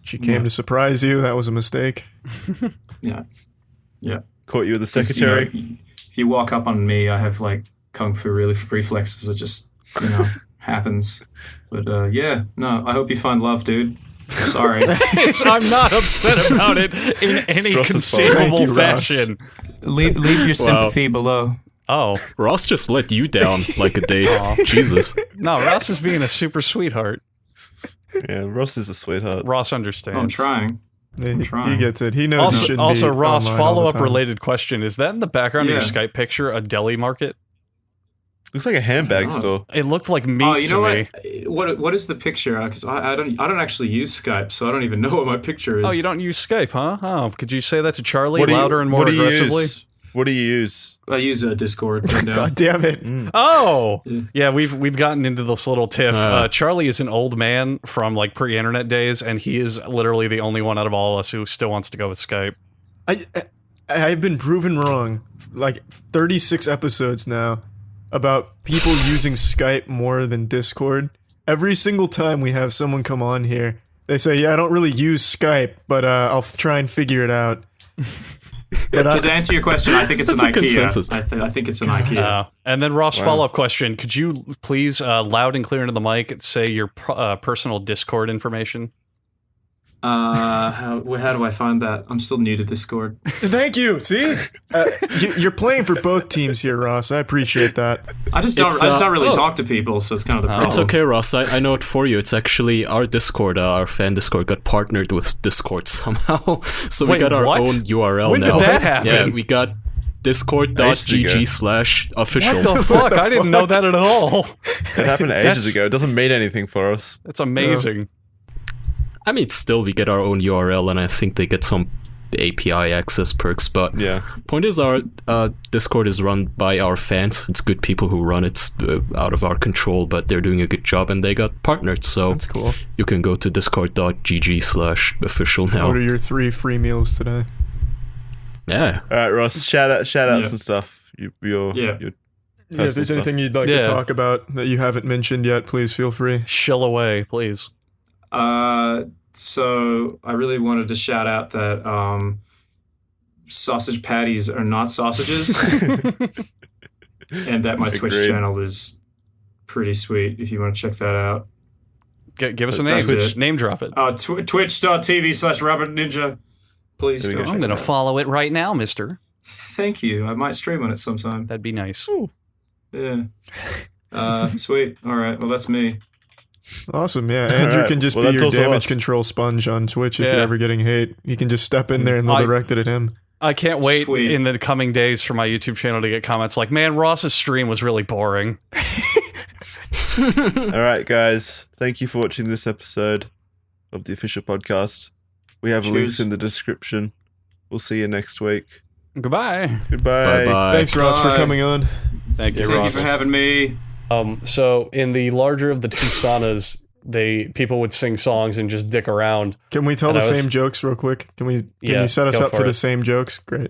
She came to surprise you. That was a mistake. Yeah. Caught you with the 'Cause, secretary. if you walk up on me, I have like kung fu reflexes. It just happens. But I hope you find love, dude. I'm sorry. I'm not upset about it in any Ross's fault. conceivable Thank you, Ross. fashion. leave your sympathy below. Oh, Ross just let you down like a date. Jesus. no, Ross is being a super sweetheart. Yeah, Ross is a sweetheart. Ross understands. I'm trying. He gets it. He knows he shouldn't Also, be Ross, online all the follow-up time. related question. Is that in the background of your Skype picture a deli market? Looks like a handbag Oh. store. It looked like meat to me. What is the picture? Because I don't actually use Skype, so I don't even know what my picture is. Oh, you don't use Skype, huh? Oh, could you say that to Charlie louder and more aggressively? What do you use? I use Discord. God damn it. Oh, yeah. We've gotten into this little tiff. Uh. Charlie is an old man from like pre-internet days, and he is literally the only one out of all of us who still wants to go with Skype. I've been proven wrong like 36 episodes now about people using Skype more than Discord. Every single time we have someone come on here, they say, yeah, I don't really use Skype, but I'll try and figure it out. But to answer your question, I think it's an That's a IKEA. consensus. I think it's an IKEA. And then Ross, follow-up question. Could you please, loud and clear into the mic, say your personal Discord information? How do I find that? I'm still new to Discord. Thank you. See, you're playing for both teams here, Ross. I appreciate that. I just don't really talk to people, so it's kind of the problem. It's okay, Ross. I know it for you. It's actually our Discord, our fan Discord, got partnered with Discord somehow. So we got our own URL when now. When did that happen? Yeah, we got discord.gg/official. What the fuck? I didn't know that at all. It happened ages ago. It doesn't mean anything for us. That's amazing. I mean, still, we get our own URL, and I think they get some API access perks. But point is, our Discord is run by our fans. It's good people who run it, out of our control, but they're doing a good job, and they got partnered. So that's cool. You can go to discord.gg/official now. What are your 3 free meals today? Yeah. All right, Ross. Shout out some stuff. Your if there's anything you'd like to talk about that you haven't mentioned yet, please feel free. Shill away, please. So I really wanted to shout out that sausage patties are not sausages, and that my Twitch channel is pretty sweet. If you want to check that out, give us a name. Name drop it. Twitch.tv/RobbertNinja. Please. I'm gonna follow it right now, Mister. Thank you. I might stream on it sometime. That'd be nice. Ooh. Yeah. Sweet. All right. Well, that's me. Awesome, yeah. Andrew can just be your damage control sponge on Twitch if you're ever getting hate. You can just step in there and they'll direct it at him. I can't wait in the coming days for my YouTube channel to get comments like, man, Ross's stream was really boring. All right, guys. Thank you for watching this episode of the official podcast. We have links in the description. We'll see you next week. Goodbye. Goodbye. Bye-bye. Thanks, Ross, for coming on. Thank you, Ross. Thank you for having me. So in the larger of the 2 saunas, people would sing songs and just dick around. Can we tell the same jokes real quick? Can you set us up for the same jokes? Great.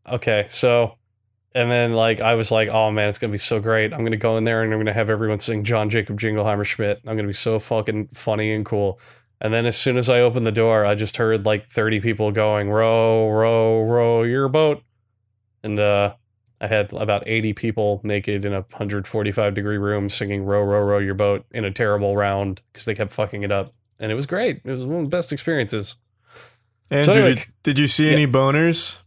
Okay, so and then I was like, oh man, it's gonna be so great. I'm gonna go in there and I'm gonna have everyone sing John Jacob Jingleheimer Schmidt. I'm gonna be so fucking funny and cool. And then as soon as I opened the door, I just heard 30 people going, row, row, row your boat. And I had about 80 people naked in a 145-degree room singing row, row, row your boat in a terrible round because they kept fucking it up. And it was great. It was one of the best experiences. Andrew, did you see any boners?